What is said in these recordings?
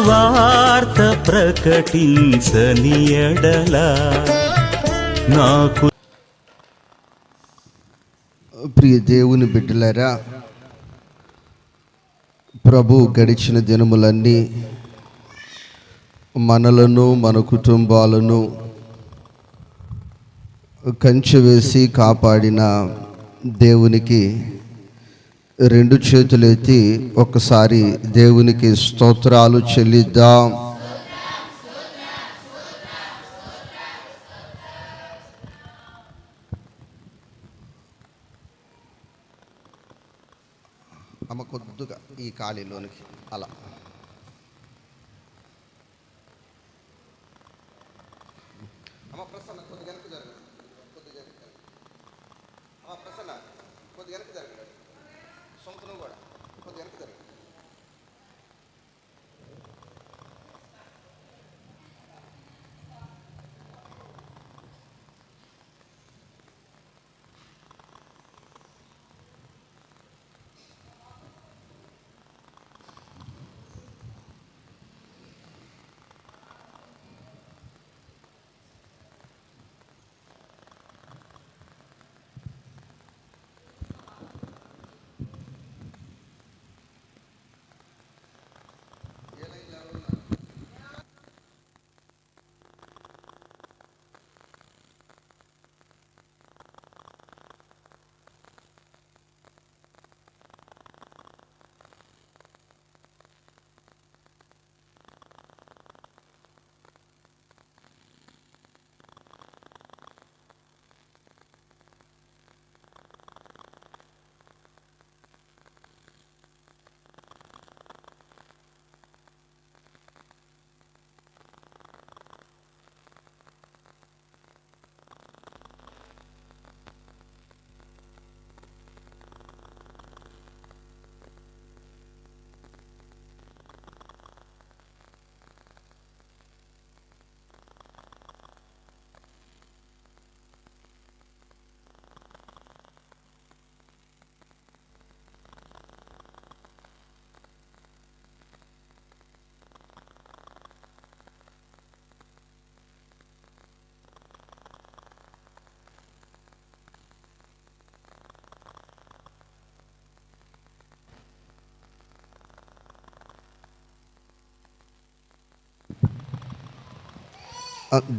సువార్త ప్రకటించని ఎడల నాకు. ప్రియ దేవుని బిడ్డలారా, ప్రభు గడిచిన దినములన్నీ మనలను మన కుటుంబాలను కంచె వేసి కాపాడిన దేవునికి రెండు చేతులెత్తి ఒక్కసారి దేవునికి స్తోత్రాలు చెల్లిద్దాం. అమ్మ కొద్దిగా ఈ ఖాళీలోనికి అలా. అమ్మ ప్రసన్న కొద్దిగా వెనక్కి జరగండి, కొద్దిగా వెనక్కి. అమ్మ ప్రసన్న కొద్దిగా వెనక్కి జరగండి, సొంతను కూడా కొద్దిగా వెనక్కి జరగండి.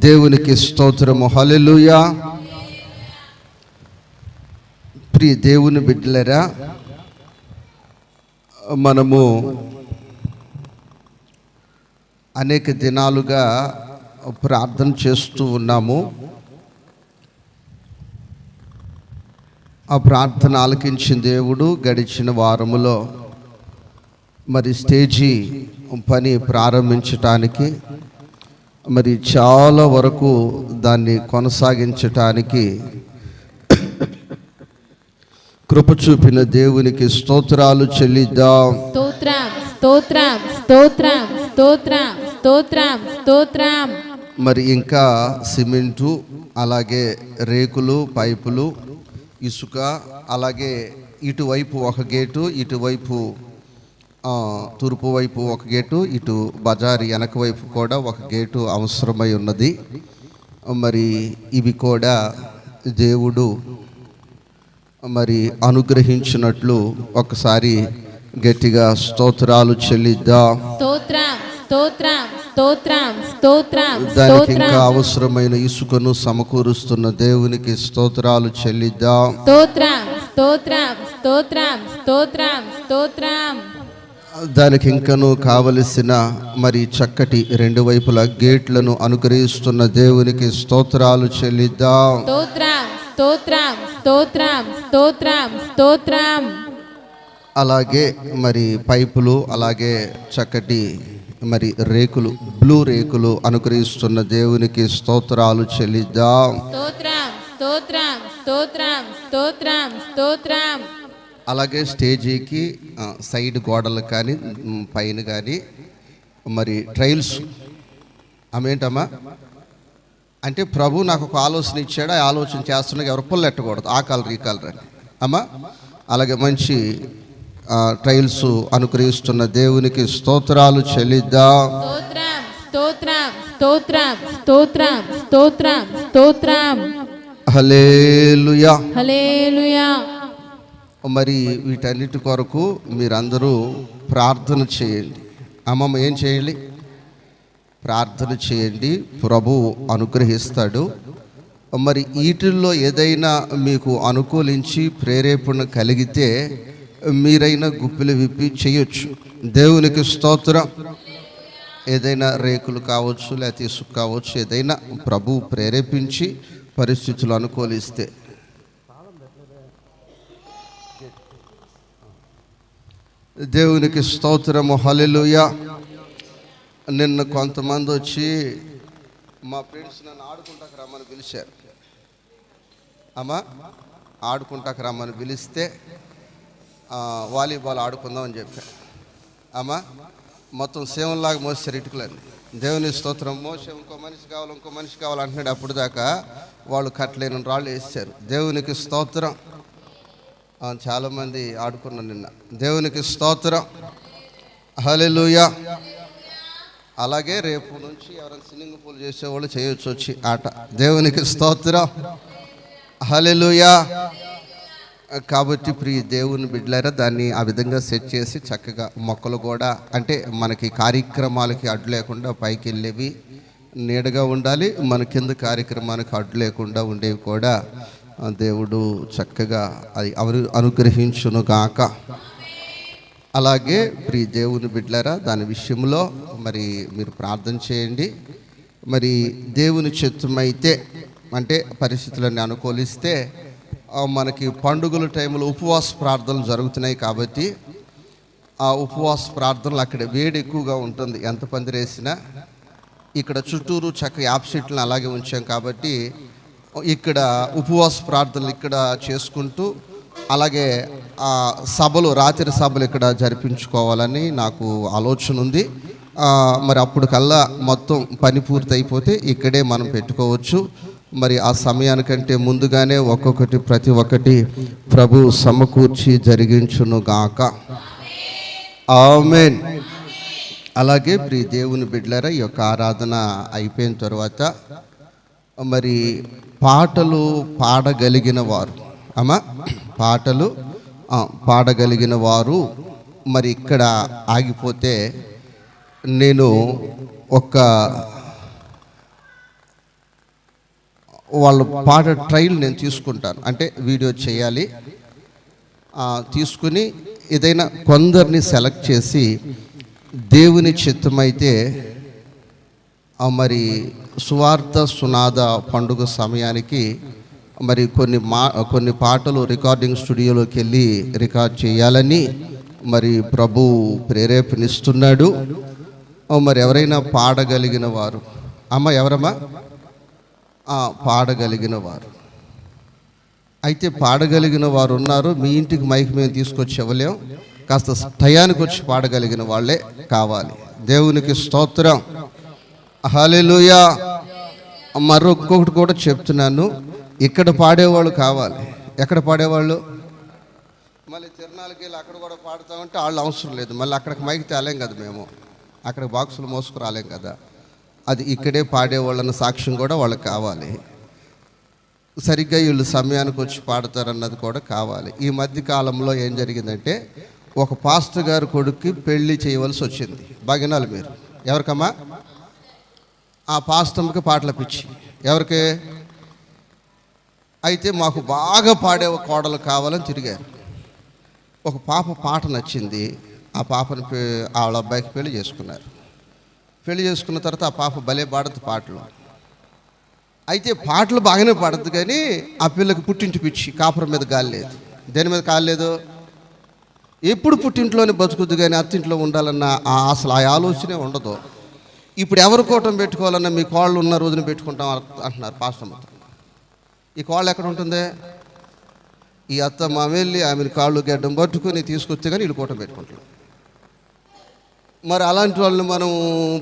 దేవునికి స్తోత్రము, హల్లెలూయా. ప్రియ దేవుని బిడ్డలారా, మనము అనేక దినాలుగా ప్రార్థన చేస్తూ ఉన్నాము. ఆ ప్రార్థన ఆలకించిన దేవుడు గడిచిన వారములో మరి స్టేజీ పని ప్రారంభించటానికి, మరి చాలా వరకు దాన్ని కొనసాగించటానికి కృప చూపిన దేవునికి స్తోత్రాలు చెల్లిద్దాం. స్తోత్రం స్తోత్రం స్తోత్రం స్తోత్రం స్తోత్రం స్తోత్రం. మరి ఇంకా సిమెంటు, అలాగే రేకులు, పైపులు, ఇసుక, అలాగే ఇటువైపు ఒక గేటు, ఇటువైపు తూర్పు వైపు ఒక గేటు, ఇటు బజారు వెనక వైపు కూడా ఒక గేటు అవసరమై ఉన్నది. మరి ఇవి కూడా దేవుడు మరి అనుగ్రహించినట్లు ఒకసారి గట్టిగా స్తోత్రాలు చెల్లిద్దాం. స్తోత్రం స్తోత్రం స్తోత్రం స్తోత్రం. దానికి ఇంకా అవసరమైన ఇసుకను సమకూరుస్తున్న దేవునికి స్తోత్రాలు చెల్లిద్దాం. స్తోత్రం స్తోత్రం స్తోత్రం స్తోత్రం స్తోత్రం. దానికి ఇంకను కావలసిన మరి చక్కటి రెండు వైపుల గేట్లను అనుగ్రహిస్తున్న దేవునికి స్తోత్రాలు చెల్లిద్దాం. స్తోత్రం స్తోత్రం స్తోత్రం స్తోత్రం స్తోత్రం. అలాగే మరి పైపులు, అలాగే చక్కటి మరి రేకులు, బ్లూ రేకులు అనుగ్రహిస్తున్న దేవునికి స్తోత్రాలు చెల్లిద్దాం. స్తోత్రం స్తోత్రం స్తోత్రం స్తోత్రం స్తోత్రం. అలాగే స్టేజీకి సైడ్ గోడలు కానీ పైన కానీ మరి ట్రైల్స్. అవేంటమ్మా అంటే ప్రభు నాకు ఒక ఆలోచన ఇచ్చాడు, ఆ ఆలోచన చేస్తున్నా ఎవరు పుల్లెట్టకూడదు, ఆ కలర్ ఈ కలర్ అని అమ్మా. అలాగే మంచి ట్రయల్స్ అనుగ్రహిస్తున్న దేవునికి స్తోత్రాలు చెల్లిద్దాం. స్తోత్రం స్తోత్రం స్తోత్రం స్తోత్రం స్తోత్రం. హల్లెలూయా హల్లెలూయా. మరి వీటన్నిటి కొరకు మీరందరూ ప్రార్థన చేయండి. అమ్మమ్మ ఏం చేయాలి? ప్రార్థన చేయండి, ప్రభు అనుగ్రహిస్తాడు. మరి వీటిల్లో ఏదైనా మీకు అనుకూలించి ప్రేరేపణ కలిగితే మీరైనా గుప్పిలు విప్పి చేయొచ్చు. దేవునికి స్తోత్రం. ఏదైనా రేకులు కావచ్చు, లేకపోతే ఇసుక కావచ్చు, ఏదైనా ప్రభు ప్రేరేపించి పరిస్థితులు అనుకూలిస్తే. దేవునికి స్తోత్రము. హల్లెలూయా. నిన్న కొంతమంది వచ్చి మా ఫ్రెండ్స్ నన్ను ఆడుకుంటాకు రమ్మని పిలిచారు. అమ్మా ఆడుకుంటాకు రమ్మని పిలిస్తే వాలీబాల్ ఆడుకుందాం అని చెప్పాను. అమ్మా మొత్తం సేవలాగా మోసారు ఇటుకలని. దేవుని స్తోత్రం. మోసే ఇంకో మనిషి కావాలి అంటున్నాడు. అప్పుడు దాకా వాళ్ళు కట్టలేని రాళ్ళు వేసారు. దేవునికి స్తోత్రం. చాలామంది ఆడుకున్నాను నిన్న. దేవునికి స్తోత్రం. హల్లెలూయా. అలాగే రేపు నుంచి ఎవరైనా స్విమ్మింగ్ పూల్ చేసేవాళ్ళు చేయొచ్చు వచ్చి ఆట. దేవునికి స్తోత్రం. హల్లెలూయా. కాబట్టి ప్రియ దేవుని బిడ్డలారా, దాన్ని ఆ విధంగా సెట్ చేసి చక్కగా మొక్కలు కూడా అంటే మనకి కార్యక్రమాలకి అడ్డు లేకుండా పైకి వెళ్ళేవి నీడగా ఉండాలి, మన కింద కార్యక్రమానికి అడ్డు లేకుండా ఉండేవి కూడా దేవుడు చక్కగా అది అనుగ్రహించును గాక. అలాగే ప్రియ దేవుని బిడ్డలారా, దాని విషయంలో మరి మీరు ప్రార్థన చేయండి. మరి దేవుని చిత్తమైతే అంటే పరిస్థితులన్నీ అనుకూలిస్తే మనకి పండుగల టైంలో ఉపవాస ప్రార్థనలు జరుగుతున్నాయి. కాబట్టి ఆ ఉపవాస ప్రార్థనలు అక్కడ వేడి ఎక్కువగా ఉంటుంది. ఎంత పందిరేసినా ఇక్కడ చుట్టూరు చక్క యాప్ సీట్లను అలాగే ఉంచాం. కాబట్టి ఇక్కడ ఉపవాస ప్రార్థనలు ఇక్కడ చేసుకుంటూ అలాగే సభలు రాత్రి సభలు ఇక్కడ జరిపించుకోవాలని నాకు ఆలోచన ఉంది. మరి అప్పుడు కల్లా మొత్తం పని పూర్తి అయిపోతే ఇక్కడే మనం పెట్టుకోవచ్చు. మరి ఆ సమయానికంటే ముందుగానే ప్రతి ఒక్కటి ప్రభు సమకూర్చి జరిగించును గాక. ఆమేన్. అలాగే ప్రియ దేవుని బిడ్డలారా, ఈ యొక్క ఆరాధన అయిపోయిన తర్వాత మరి పాటలు పాడగలిగిన వారు పాడగలిగిన వారు మరి ఇక్కడ ఆగిపోతే నేను వాళ్ళ పాట ట్రయల్ నేను తీసుకుంటాను. అంటే వీడియో చేయాలి, తీసుకుని ఏదైనా కొందరిని సెలెక్ట్ చేసి దేవుని చిత్తమైతే మరి సువార్త సునాద పండుగ సమయానికి మరి కొన్ని పాటలు రికార్డింగ్ స్టూడియోలోకి వెళ్ళి రికార్డ్ చేయాలని మరి ప్రభు ప్రేరేపణిస్తున్నాడు. మరి ఎవరైనా పాడగలిగిన వారు ఎవరమ్మా పాడగలిగిన వారు అయితే పాడగలిగిన వారు ఉన్నారు. మీ ఇంటికి మైక్ మేము తీసుకొచ్చి ఇవ్వలేం, కాస్త టయానికి వచ్చి పాడగలిగిన వాళ్ళే కావాలి. దేవునికి స్తోత్రం. హల్లెలూయా. మరొకటి కూడా చెప్తున్నాను, ఇక్కడ పాడేవాళ్ళు కావాలి. ఎక్కడ పాడేవాళ్ళు? మళ్ళీ తిరునాళ్ళకి వెళ్ళి అక్కడ కూడా పాడుతామంటే వాళ్ళు అవసరం లేదు. మళ్ళీ అక్కడికి మైక్ తేలేం కదా, మేము అక్కడ బాక్సులు మోసుకురాలేం కదా. అది ఇక్కడే పాడేవాళ్ళన్న సాక్ష్యం కూడా వాళ్ళకి కావాలి. సరిగ్గా వీళ్ళు సమయానికి వచ్చి పాడతారన్నది కూడా కావాలి. ఈ మధ్య కాలంలో ఏం జరిగిందంటే ఒక పాస్టర్ గారి కొడుక్కి పెళ్లి చేయవలసి వచ్చింది. బాగినాలు మీరు ఎవరికమ్మా? ఆ పాస్టర్కి పాటల పిచ్చి. ఎవరికి? అయితే మాకు బాగా పాడే కోడలు కావాలని తిరిగారు. ఒక పాట నచ్చింది. ఆ పాపని వాళ్ళ అబ్బాయికి పెళ్లి చేసుకున్నారు. పెళ్లి చేసుకున్న తర్వాత ఆ పాప భలే పాడదు పాటలు. అయితే పాటలు బాగానే పాడద్దు, కానీ ఆ పిల్లకి పుట్టింటి పిచ్చి, కాపురం మీద గాలి లేదు. దేని మీద కాలేదు? ఎప్పుడు పుట్టింట్లోనే బతుకుద్దు, కానీ అత్తింట్లో ఉండాలన్న అసలు ఆ ఆలోచనే ఉండదు. ఇప్పుడు ఎవరు కూటం పెట్టుకోవాలన్నా మీ కోళ్ళు ఉన్న రోజున పెట్టుకుంటాం అంటున్నారు పాస్టర్ మొత్తం. ఈ కోళ్ళు ఎక్కడ ఉంటుంది? ఈ అత్త మామెళ్ళి ఆమెను కాళ్ళు గడ్డం పట్టుకొని తీసుకొస్తే కానీ వీళ్ళు కూటం పెట్టుకుంటారు. మరి అలాంటి వాళ్ళని మనం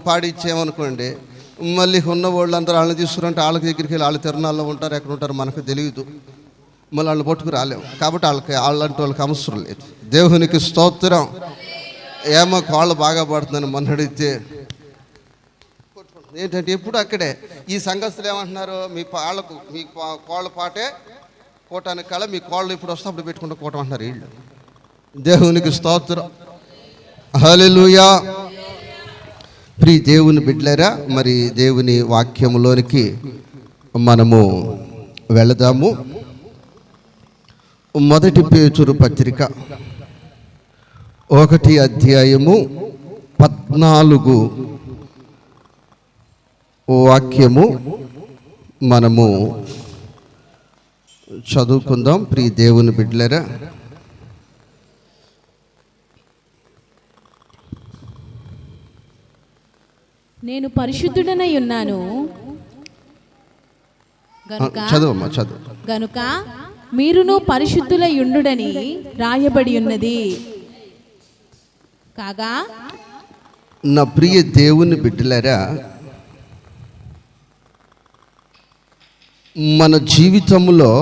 పాడిచ్చామనుకోండి, మళ్ళీ ఉన్న వాళ్ళందరూ వాళ్ళని తీసుకురంటే వాళ్ళ దగ్గరికి వెళ్ళి వాళ్ళ తిరణాల్లో ఉంటారు, ఎక్కడ ఉంటారు మనకు తెలియదు. మళ్ళీ వాళ్ళని పట్టుకు రాలేము. కాబట్టి వాళ్ళంటే వాళ్ళకి అవసరం లేదు. దేవునికి స్తోత్రం. ఏమో కాళ్ళు బాగా పడుతుందని మొన్న అడిగితే ఏంటంటే ఎప్పుడు అక్కడే ఈ సంఘస్థులు ఏమంటున్నారు, మీ కోళ్ళ పాటే కోటానికి కళ, మీ కోళ్ళు ఇప్పుడు వస్తున్నప్పుడు పెట్టుకుంటే కోటం అంటున్నారు వీళ్ళు. దేవునికి స్తోత్రం. హల్లెలూయా. ప్రియ దేవుని బిడ్డలారా, మరి దేవుని వాక్యములోనికి మనము వెళదాము. మొదటి పేతురు పత్రిక 1 అధ్యాయము 14 వాక్యము మనము చదువుకుందాం. ప్రియ దేవుని బిడ్డలారా, నేను పరిశుద్ధుడనై ఉన్నాను చదువమ్మా చదువు. గనుక మీరును పరిశుద్ధులై ఉండుడని రాయబడి ఉన్నది. కాగా నా ప్రియ దేవుని బిడ్డలారా, మన జీవితంలో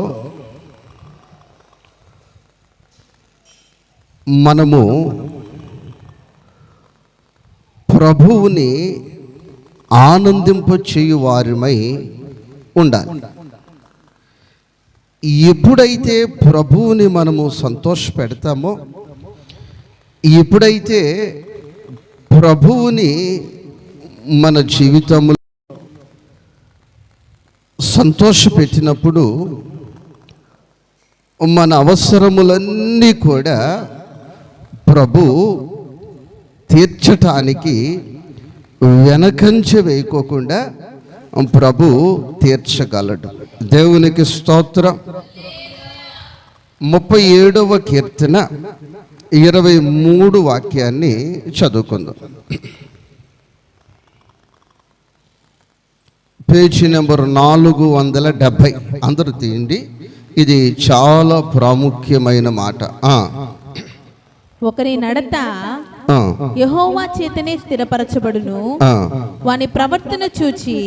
మనము ప్రభువుని ఆనందింపచేయు వారిమై ఉండాలి. ఎప్పుడైతే ప్రభువుని మనము సంతోషపెడతామో, ఎప్పుడైతే ప్రభువుని మన జీవితంలో సంతోషపెట్టినప్పుడు మన అవసరములన్నీ కూడా ప్రభు తీర్చటానికి వెనకంజ వేయకోకుండా ప్రభు తీర్చగలడు. దేవునికి స్తోత్రం. 37వ కీర్తన 23 వాక్యాన్ని చదువుకుందాం. Page number 470. అందరూ తీయండి. ఇది చాలా ప్రాముఖ్యమైన మాట. ఒకరి నడత యెహోవా చేతనే స్థిరపరచబడును, వాని ప్రవర్తన చూచి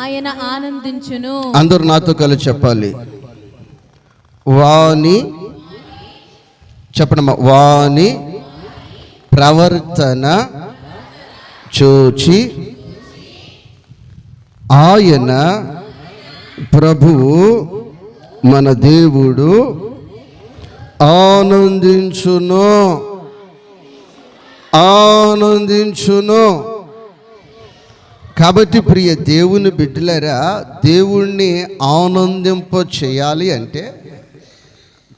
ఆయన ఆనందించును. అందరూ నాతో కలిసి చెప్పాలి. వాని చెప్పడమ్మా. వాని ప్రవర్తన చూచి ఆయన ప్రభువు మన దేవుడు ఆనందించును. కాబట్టి ప్రియ దేవుని బిడ్డలారా, దేవుణ్ణి ఆనందింప చేయాలి అంటే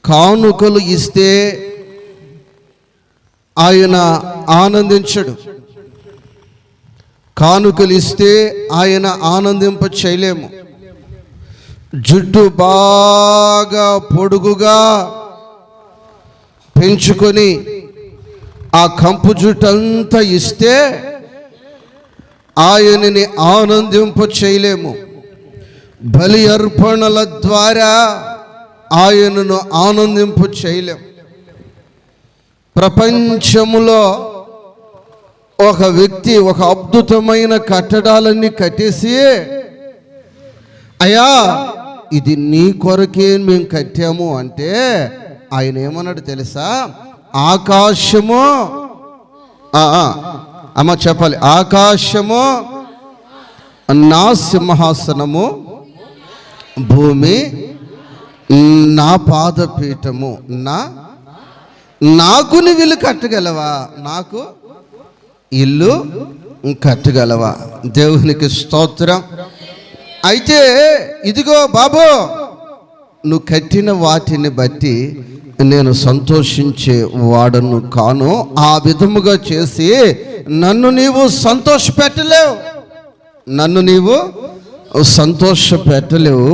కానుకలు ఇస్తే ఆయన ఆనందించడు. కానుకలు ఇస్తే ఆయన ఆనందింప చేయలేము. జుట్టు బాగా పొడుగుగా పెంచుకొని ఆ కంపు జుట్టంతా ఇస్తే ఆయనని ఆనందింప చేయలేము. బలి అర్పణల ద్వారా ఆయనను ఆనందింప చేయలేము. ప్రపంచములో ఒక వ్యక్తి ఒక అద్భుతమైన కట్టడాలన్నీ కట్టేసి, అయ్యా ఇది నీ కొరకే మేము కట్టాము అంటే ఆయన ఏమన్నాడు తెలుసా? ఆకాశము, అమ్మ చెప్పాలి, ఆకాశము నా సింహాసనము, భూమి నా పాదపీఠము. నాకు నువ్వు ఇల్లు కట్టగలవా? నాకు ఇల్లు కట్టగలవా? దేవునికి స్తోత్రం. అయితే ఇదిగో బాబు, నువ్వు కట్టిన వాటిని బట్టి నేను సంతోషించే వాడను కాను. ఆ విధముగా చేసి నన్ను నీవు సంతోషపెట్టలేవు.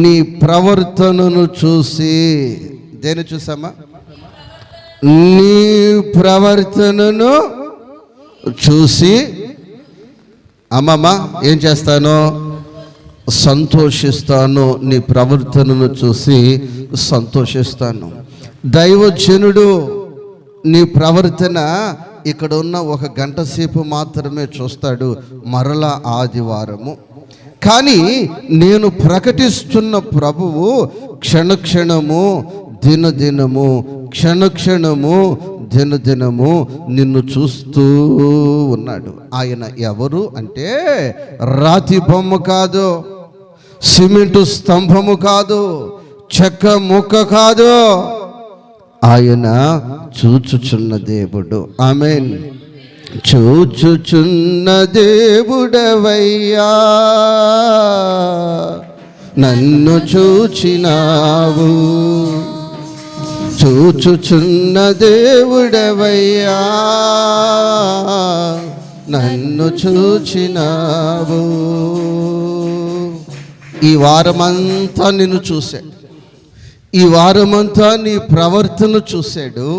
నీ ప్రవర్తనను చూసి. దేని చూసామా? నీ ప్రవర్తనను చూసి అమ్మమ్మ ఏం చేస్తాను? సంతోషిస్తాను. నీ ప్రవర్తనను చూసి సంతోషిస్తాను. దైవజనుడు నీ ప్రవర్తన ఇక్కడ ఉన్న 1 గంట సేపు మాత్రమే చూస్తాడు. మరలా ఆదివారము కానీ నేను ప్రకటిస్తున్న ప్రభువు క్షణక్షణము దినదినము క్షణక్షణము దినదినము నిన్ను చూస్తూ ఉన్నాడు. ఆయన ఎవరు అంటే రాతి బొమ్మ కాదు, సిమెంటు స్తంభము కాదు, చెక్క ముక్క కాదు. ఆయన చూచుచున్న దేవుడు. ఆమేన్. చూచుచున్న దేవుడవయ్యా, నన్ను చూచినావు. చూచుచున్న దేవుడవయ్యా, నన్ను చూచినావు. ఈ వారమంతా నిన్ను చూశాడు. ఈ వారమంతా నీ ప్రవర్తన చూశాడు.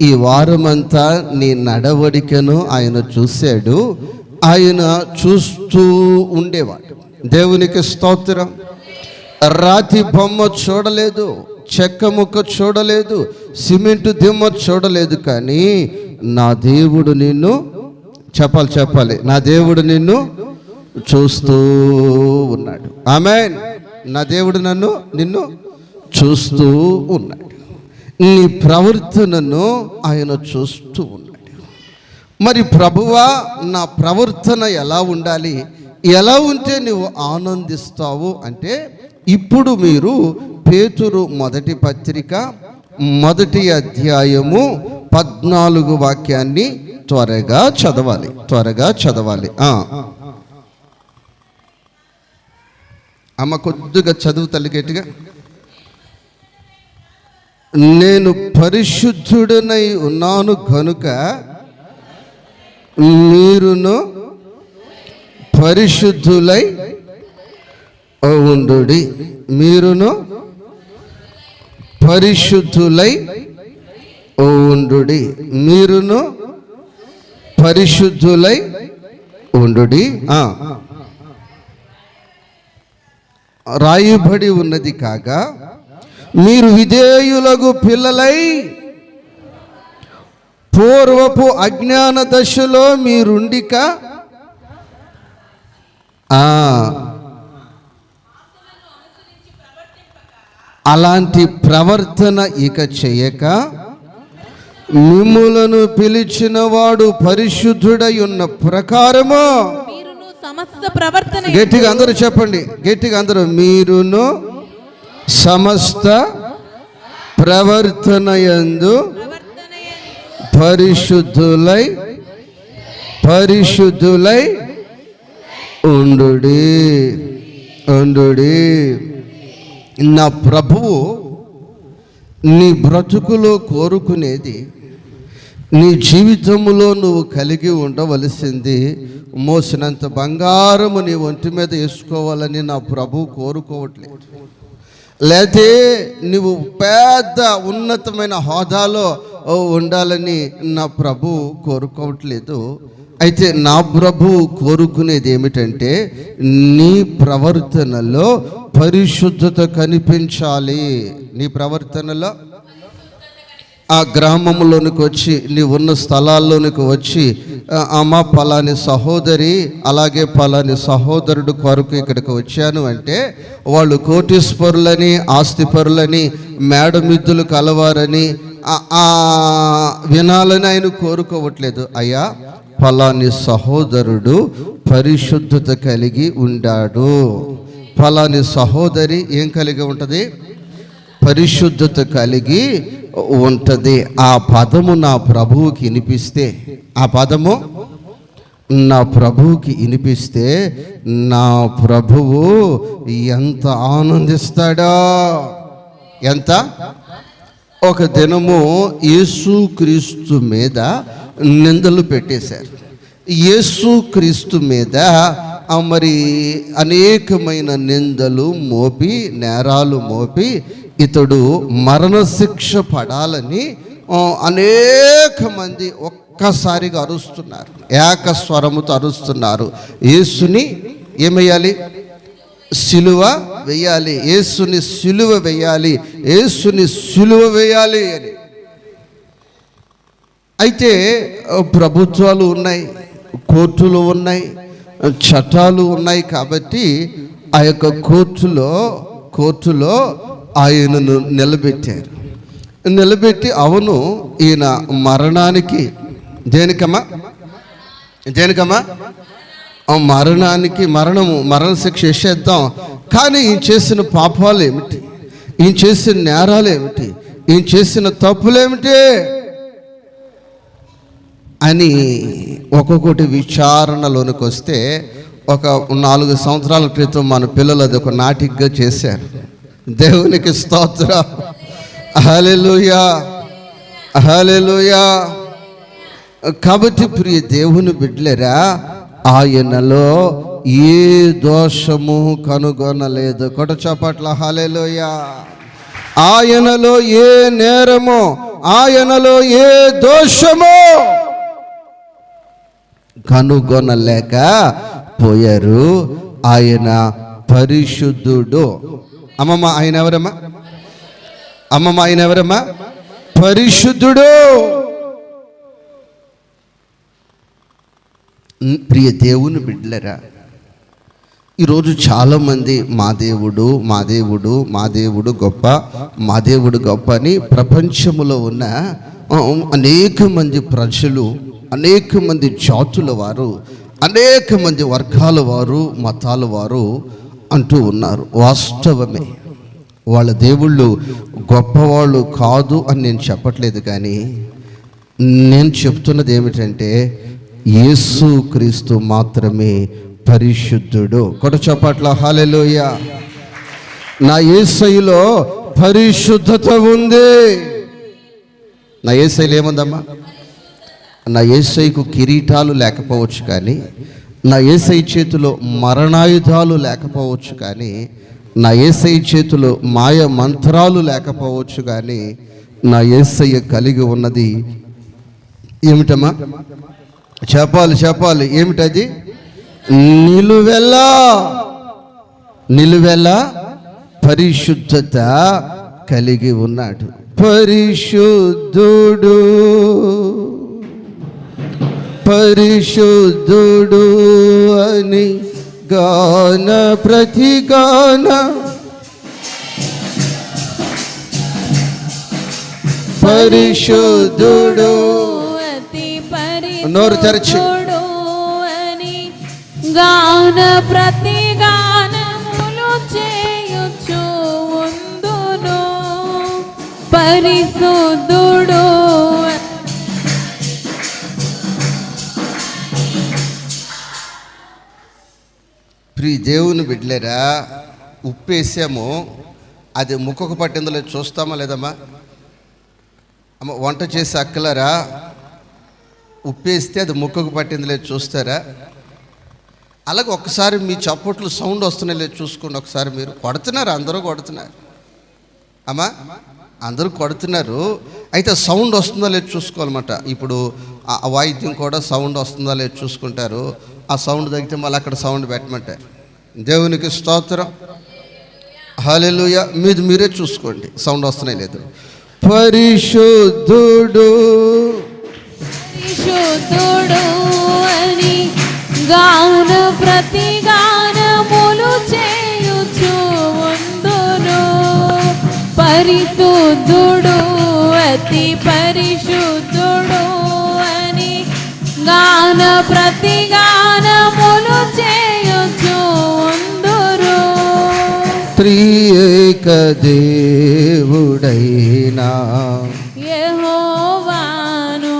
ఈ వారమంతా నీ నడవడికను ఆయన చూశాడు. ఆయన చూస్తూ ఉండేవాడు. దేవునికి స్తోత్రం. రాతి బొమ్మ చూడలేదు, చెక్క ముక్క చూడలేదు, సిమెంటు దిమ్మ చూడలేదు. కానీ నా దేవుడు నిన్ను చెప్పాలి నా దేవుడు నిన్ను చూస్తూ ఉన్నాడు. ఆమేన్. నా దేవుడు నిన్ను చూస్తూ ఉన్నాడు. నీ ప్రవర్తనను ఆయన చూస్తూ ఉన్నాడు. మరి ప్రభువా, నా ప్రవర్తన ఎలా ఉండాలి, ఎలా ఉంటే నువ్వు ఆనందిస్తావు అంటే, ఇప్పుడు మీరు పేతురు మొదటి పత్రిక 1వ అధ్యాయము 14 వాక్యాన్ని త్వరగా చదవాలి. అమ్మ కొద్దిగా చదువు తల్లి గట్టిగా. నేను పరిశుద్ధుడనై ఉన్నాను గనుక మీరును పరిశుద్ధులై ఉండుడి. మీరును పరిశుద్ధులై ఉండుడి. మీరును పరిశుద్ధులై ఉండుడి. రాయబడి ఉన్నది కాగా, మీరు విధేయులకు పిల్లలై పూర్వపు అజ్ఞాన దశలో మీరుండిక అలాంటి ప్రవర్తన ఇక చేయక, మిమ్ములను పిలిచిన వాడు పరిశుద్ధుడై ఉన్న ప్రకారము గట్టిగా అందరూ చెప్పండి, గట్టిగా అందరూ, మీరును సమస్త ప్రవర్తనయందు పరిశుద్ధులై ఉండుడి. నా ప్రభువు నీ బ్రతుకులో కోరుకునేది, నీ జీవితంలో నువ్వు కలిగి ఉండవలసింది, మోసినంత బంగారము నీ ఒంటి మీద వేసుకోవాలని నా ప్రభువు కోరుకోవట్లేదు. లేతే నువ్వు పెద్ద ఉన్నతమైన హోదాలో ఉండాలని నా ప్రభు కోరుకోవట్లేదు. అయితే నా ప్రభు కోరుకునేది ఏమిటంటే, నీ ప్రవర్తనలో పరిశుద్ధత కనిపించాలి. నీ ప్రవర్తనలో ఆ గ్రామంలోనికి వచ్చి, నీ ఉన్న స్థలాల్లోనికి వచ్చి, అమ్మ పలాని సహోదరి అలాగే పలాని సహోదరుడు కొరకు ఇక్కడికి వచ్చాను అంటే, వాళ్ళు కోటీశ్వరులని, ఆస్తిపరులని, మేడమిద్దులు కలవారని వినాలని ఆయన కోరుకోవట్లేదు. అయ్యా, పలాని సహోదరుడు పరిశుద్ధత కలిగి ఉండాడు, పలాని సహోదరి ఏం కలిగి ఉంటుంది, పరిశుద్ధత కలిగి ఉంటుంది. ఆ పదము నా ప్రభువుకి వినిపిస్తే, ఆ పదము నా ప్రభువుకి వినిపిస్తే, నా ప్రభువు ఎంత ఆనందిస్తాడో. ఎంత? ఒక దినము యేసుక్రీస్తు మీద నిందలు పెట్టేశారు. యేసుక్రీస్తు మీద మరి అనేకమైన నిందలు మోపి, నేరాలు మోపి, ఇతడు మరణశిక్ష పడాలని అనేక మంది ఒక్కసారిగా అరుస్తున్నారు, ఏకస్వరముతో అరుస్తున్నారు. యేసుని ఏమయ్యాలి? సిలువ వేయాలి, యేసుని సిలువ వేయాలి, యేసుని సిలువ వేయాలి అని. అయితే ప్రభుత్వాలు ఉన్నాయి, కోర్టులు ఉన్నాయి, చట్టాలు ఉన్నాయి. కాబట్టి ఆ యొక్క కోర్టులో ఆయనను నిలబెట్టి అవును ఈయన మరణానికి దేనికమ్మా మరణ శిక్ష వేసేద్దాం, కానీ ఈయన చేసిన పాపాలు ఏమిటి, ఈయన చేసిన నేరాలు ఏమిటి, ఈయన చేసిన తప్పులేమిటి అని ఒక్కొక్కటి విచారణలోనికి వస్తే, ఒక 4 సంవత్సరాల క్రితం మన పిల్లలు అది ఒక నాటికగా చేశారు. దేవునికి స్తోత్రం, హల్లెలూయా హల్లెలూయా. కాబట్టి ప్రియ దేవుని బిడ్డలారా, ఆయనలో ఏ దోషము కనుగొనలేదు. కొట చప్పట్ల హల్లెలూయా. ఆయనలో ఏ నేరము, ఆయనలో ఏ దోషము కనుగొనలేక పోయారు. ఆయన పరిశుద్ధుడు. అమ్మమ్మ ఆయన ఎవరమ్మా? పరిశుద్ధుడు. ప్రియ దేవుని బిడ్డలరా, ఈరోజు చాలామంది మా దేవుడు గొప్ప అని ప్రపంచంలో ఉన్న అనేక మంది ప్రజలు, అనేక మంది జాతుల వారు, అనేక మంది వర్గాల వారు, మతాల వారు అంటూ ఉన్నారు. వాస్తవమే, వాళ్ళ దేవుళ్ళు గొప్పవాళ్ళు కాదు అని నేను చెప్పట్లేదు, కానీ నేను చెప్తున్నది ఏమిటంటే యేసుక్రీస్తు మాత్రమే పరిశుద్ధుడు. కొట చప్పట్ల హల్లెలూయా. నా యేసయ్యలో పరిశుద్ధత ఉంది. నా యేసయ్యలో ఏముందమ్మా? నా యేసయ్యకు కిరీటాలు లేకపోవచ్చు, కానీ నా యేసయ్య చేతిలో మరణాయుధాలు లేకపోవచ్చు, కానీ నా యేసయ్య చేతిలో మాయ మంత్రాలు లేకపోవచ్చు, కానీ నా యేసయ్య కలిగి ఉన్నది ఏమిటమ్మా? చెప్పాలి ఏమిటది? నిలువెల్లా పరిశుద్ధత కలిగి ఉన్నాడు. పరిశుద్ధుడు అని ప్రతి గాన పరిశుద్ధుడు. నోరు తెరచి గాన ప్రతి గానములు చేయుచు ఉందును పరిశుద్ధుడు. ప్రియ దేవుని బిడ్డలేరా, ఉప్పేసాము, అది ముక్కకు పట్టిందో లేదు చూస్తామా లేదమ్మా? అమ్మ వంట చేసే అక్కలరా, ఉప్పేస్తే అది ముక్కకు పట్టింది లేదు చూస్తారా? అలాగే ఒకసారి మీ చప్పట్లు సౌండ్ వస్తున్నాయి లేదు చూసుకోండి. ఒకసారి మీరు కొడుతున్నారు, అందరూ కొడుతున్నారు అమ్మా, అందరూ కొడుతున్నారు. అయితే సౌండ్ వస్తుందో లేదు చూసుకోవాలన్నమాట. ఇప్పుడు ఆ వాయిద్యం కూడా సౌండ్ వస్తుందో లేదు చూసుకుంటారు. ఆ సౌండ్ తగ్గితే మళ్ళీ అక్కడ సౌండ్ పెట్టమంటారు. దేవునికి స్తోత్రం, హల్లెలూయా. మీరే చూసుకోండి సౌండ్ వస్తున్నాయి లేదు. పరిశుద్ధుడు అని గాన ప్రతి గానములు చేయుచు ఉందును పరిశుద్ధుడు అతి పరిశుద్ధుడు అని గాన ప్రతి గానములు చేయుచు ఉందురు. త్రియేక దేవుడైనా యెహోవాను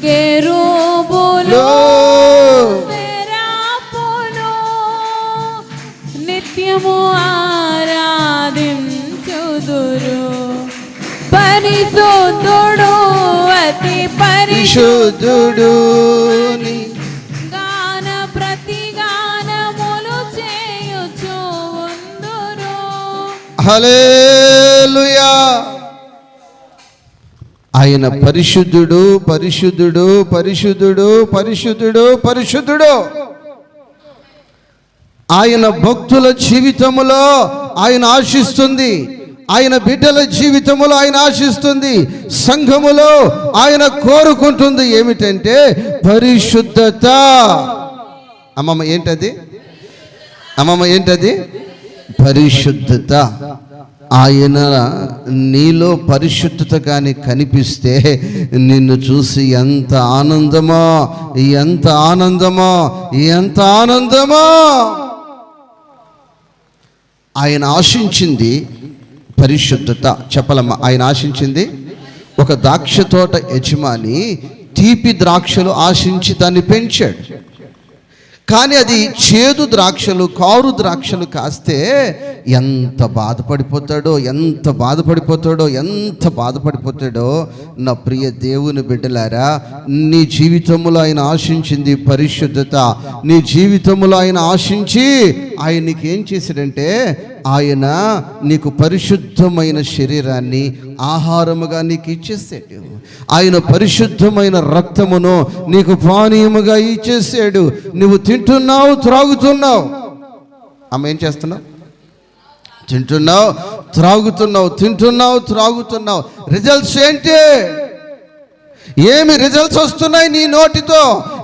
కెరూబులు సెరాపులు నిత్యము ఆరాధించుదురు. పరిశుద్ధుడు అతి పరిశుద్ధుడు గాన ప్రతి గానములు చేయుచు ఉందురు. హల్లెలూయా. ఆయన పరిశుద్ధుడు పరిశుద్ధుడు పరిశుద్ధుడు పరిశుద్ధుడు పరిశుద్ధుడు. ఆయన భక్తుల జీవితములో ఆయన ఆశిస్తుంది, ఆయన బిడ్డల జీవితములో ఆయన ఆశిస్తుంది, సంఘములో ఆయన కోరుకుంటుంది ఏమిటంటే పరిశుద్ధత. అమ్మమ్మ ఏంటది? అమ్మమ్మ ఏంటది? పరిశుద్ధత. ఆయన నీలో పరిశుద్ధత కానీ కనిపిస్తే నిన్ను చూసి ఎంత ఆనందమో, ఎంత ఆనందమో, ఎంత ఆనందమో. ఆయన ఆశించింది పరిశుద్ధత. చెప్పలమ్మా, ఆయన ఆశించింది. ఒక ద్రాక్ష తోట యజమాని తీపి ద్రాక్షలు ఆశించి దాన్ని పెంచాడు. కానీ అది చేదు ద్రాక్షలు, కారు ద్రాక్షలు కాస్తే ఎంత బాధపడిపోతాడో, ఎంత బాధపడిపోతాడో, ఎంత బాధపడిపోతాడో. నా ప్రియ దేవుని బిడ్డలారా, నీ జీవితంలో ఆయన ఆశించింది పరిశుద్ధత. నీ జీవితంలో ఆయన ఆశించి ఆయన నీకు ఏం చేశాడంటే, ఆయన నీకు పరిశుద్ధమైన శరీరాన్ని ఆహారముగా నీకు ఇచ్చేసాడు. ఆయన పరిశుద్ధమైన రక్తమును నీకు పానీయముగా ఇచ్చేసాడు. నువ్వు తింటున్నావు, త్రాగుతున్నావు. అమ్మ ఏం చేస్తున్నావు? తింటున్నావు, త్రాగుతున్నావు, తింటున్నావు, త్రాగుతున్నావు. రిజల్ట్స్ ఏంటి? ఏమి రిజల్ట్స్ వస్తున్నాయి నీ నోటితో?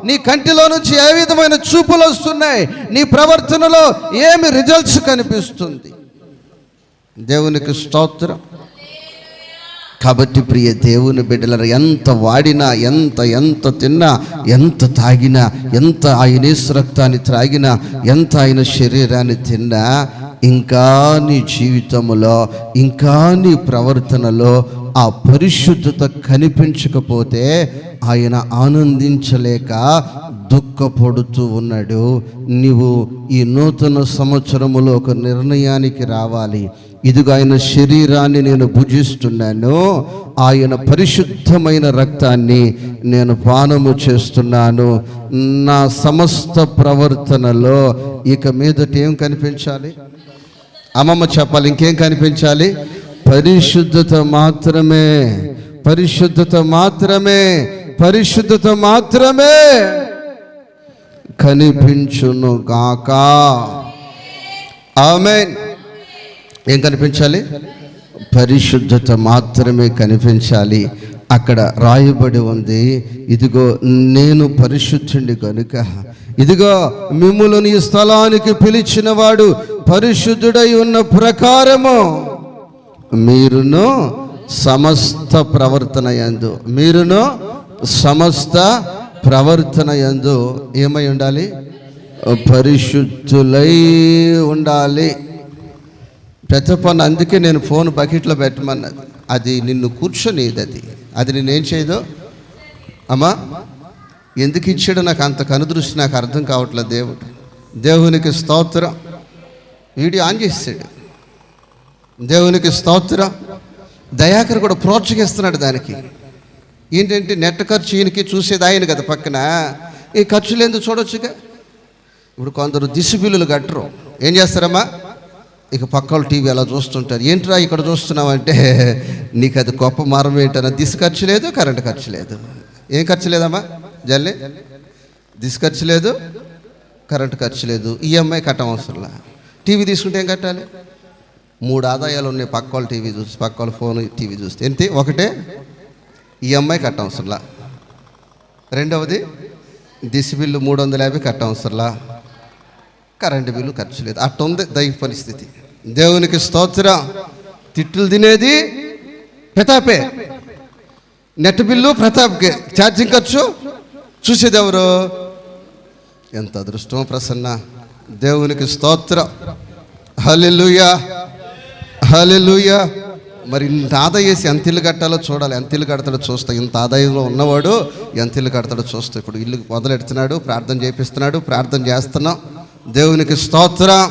నీ కంటిలో నుంచి ఏ విధమైన చూపులు వస్తున్నాయి? నీ ప్రవర్తనలో ఏమి రిజల్ట్స్ కనిపిస్తుంది? దేవునికి స్తోత్రం. కాబట్టి ప్రియ దేవుని బిడ్డలారా, ఎంత వాడినా, ఎంత తిన్నా, ఎంత తాగినా, ఎంత ఆయన యేసు రక్తాన్ని త్రాగినా, ఎంత ఆయన శరీరాన్ని తిన్నా, ఇంకా నీ జీవితంలో, ఇంకా నీ ప్రవర్తనలో ఆ పరిశుద్ధత కనిపించకపోతే ఆయన ఆనందించలేక దుఃఖపడుతూ ఉన్నాడు. నీవు ఈ నూతన సంవత్సరములో ఒక నిర్ణయానికి రావాలి. ఇదిగో ఆయన శరీరాన్ని నేను భుజిస్తున్నాను, ఆయన పరిశుద్ధమైన రక్తాన్ని నేను పానము చేస్తున్నాను. నా సమస్త ప్రవర్తనలో ఇక మీదట ఏం కనిపించాలి? అమ్మమ్మ చెప్పాలి, ఇంకేం కనిపించాలి? పరిశుద్ధత మాత్రమే, పరిశుద్ధత మాత్రమే, పరిశుద్ధత మాత్రమే కనిపించును గాక. ఆమేన్. ఏం కనిపించాలి? పరిశుద్ధత మాత్రమే కనిపించాలి. అక్కడ రాయబడి ఉంది, ఇదిగో నేను పరిశుద్ధుడి కనుక, ఇదిగో మిమ్ములను ఈ స్థలానికి పిలిచిన వాడు పరిశుద్ధుడై ఉన్న ప్రకారము మీరును సమస్త ప్రవర్తన యందు, మీరును సమస్త ప్రవర్తన యందు ఏమై ఉండాలి? పరిశుద్ధులై ఉండాలి. పెద్ద పని. అందుకే నేను ఫోన్ బకెట్లో పెట్టమన్నది. అది నిన్ను కూర్చొనిది. అది నేనేం చేయదు. అమ్మా, ఎందుకు ఇచ్చాడో నాకు అంత కనుదృష్టి నాకు అర్థం కావట్లేదు. దేవునికి స్తోత్రం. వీడియో ఆన్ చేసాడు. దేవునికి స్తోత్రం. దయాకర్ కూడా ప్రోత్సహిస్తున్నాడు దానికి. ఏంటంటే నెట్ ఖర్చు ఈయనకి చూసేది ఆయన కదా పక్కన. ఈ ఖర్చులు ఎందుకు చూడొచ్చుగా. ఇప్పుడు కొందరు దిశ బిల్లులు కట్టరు. ఏం చేస్తారమ్మా? ఇక పక్కల టీవీ అలా చూస్తుంటారు. ఏంట్రా ఇక్కడ చూస్తున్నావంటే, నీకు అది గొప్ప మారం ఏంటన్నా. దిశ ఖర్చు లేదు, కరెంటు ఖర్చు లేదు. ఏం ఖర్చు లేదమ్మా జల్లి? దిశ ఖర్చు లేదు, కరెంటు ఖర్చు లేదు, ఈఎంఐ కట్టవసరంలా. టీవీ తీసుకుంటే ఏం కట్టాలి? 3 ఆదాయాలు ఉన్నాయి. పక్కల టీవీ చూసి, పక్కల ఫోన్ టీవీ చూస్తే ఎంత? ఒకటే ఈఎంఐ కట్టవసరంలా, రెండవది దిశ బిల్లు 350 కట్టవసరంలా, కరెంటు బిల్లు ఖర్చు లేదు. అట్టుంది దైవ పరిస్థితి. దేవునికి స్తోత్రం. తిట్టులు తినేది ప్రతాపే, నెట్ బిల్లు ప్రతాప్కే, ఛార్జింగ్ ఖర్చు చూసేది ఎవరు? ఎంత అదృష్టం ప్రసన్న. దేవునికి స్తోత్రం. హల్లెలూయా, హల్లెలూయా. మరి ఇంత ఆదాయం వేసి ఎంత ఇల్లు కట్టాలో చూడాలి. ఎంత ఇల్లు కడతాడో చూస్తా. ఇంత ఆదాయంలో ఉన్నవాడు ఎంత ఇల్లు కడతాడో చూస్తా. ఇప్పుడు ఇల్లు మొదలెడుతున్నాడు, ప్రార్థన చేపిస్తున్నాడు, ప్రార్థన చేస్తున్నాం. దేవునికి స్తోత్రం.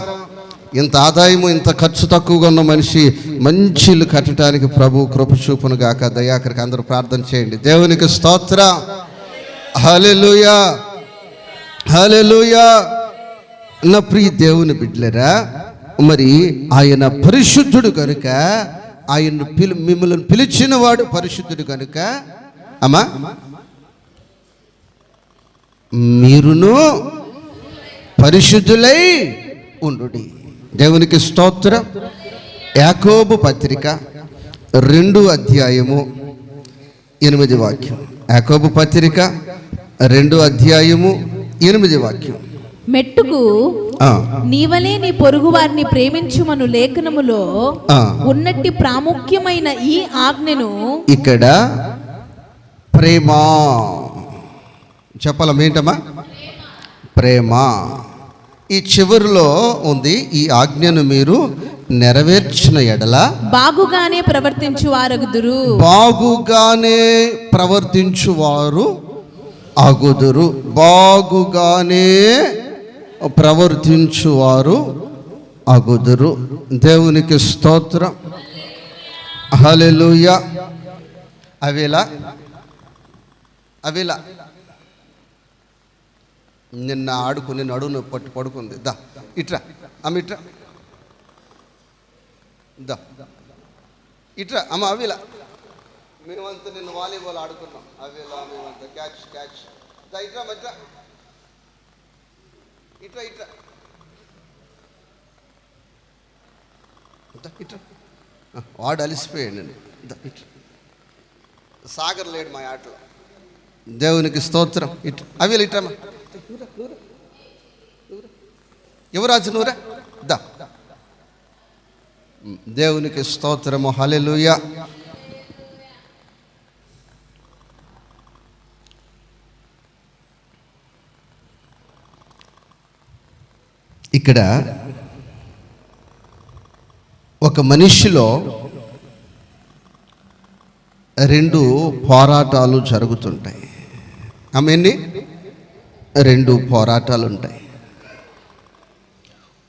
ఇంత ఆదాయము, ఇంత ఖర్చు తక్కువగా ఉన్న మనిషి మంచి ఇల్లు కట్టడానికి ప్రభు కృప చూపును గాక. దయాకరికి అందరూ ప్రార్థన చేయండి. దేవునికి స్తోత్రం. హల్లెలూయా, హల్లెలూయా. నా ప్రియ దేవుని బిడ్డలారా, మరి ఆయన పరిశుద్ధుడు కనుక, ఆయన మిమ్మల్ని పిలిచిన వాడు పరిశుద్ధుడు కనుక, అమ్మా మీరును పరిశుద్ధులై ఉండుడి. దేవునికి స్తోత్రం. యాకోబు పత్రిక 2 అధ్యాయము 8 వాక్యం. యాకోబు పత్రిక 2 అధ్యాయము 8 వాక్యం. మెట్టుకు ఆ, నీవలే నీ పొరుగు వారిని ప్రేమించుమను లేఖనములో ఆ. ఉన్నట్టి ప్రాముఖ్యమైన ఈ ఆజ్ఞను ఇక్కడ ప్రేమ చెప్పాలం ఏంటమ్మా? ప్రేమ. ఈ చివరిలో ఉంది, ఈ ఆజ్ఞను మీరు నెరవేర్చిన ఎడల బాగుగానే ప్రవర్తించువారగుదురు. బాగుగానే ప్రవర్తించువారు అగుదురు. బాగుగానే ప్రవర్తించువారు అగుదురు. దేవునికి స్తోత్రం. హల్లెలూయా. అవిలా నిన్న ఆడుకుని నడును పట్టు పడుకుంది. దా ఇట్రా అమ్మ, ఇట్రా దా ఇట్రా అమ్మ. అవిలా మేమంతా నిన్న వాలీబాల్ ఆడుకున్నాం. అవిలా మేమంతా క్యాచ్ దా ఇట్రా మధ్య ఇట్రా ఇట్రా ఇట్రా. వాడు అలిసిపోయాడు. నేను ఇట్రా. సాగర్ లేడు మా ఆటలో. దేవునికి స్తోత్రం. ఇట్రా అవిలా ఇట్రామా. యువరాజు నూరా దా. దేవునికి స్తోత్రము. హల్లెలూయా. ఇక్కడ ఒక మనిషిలో రెండు పోరాటాలు జరుగుతుంటాయి. ఆమెన్ని రెండు పోరాటాలు ఉంటాయి.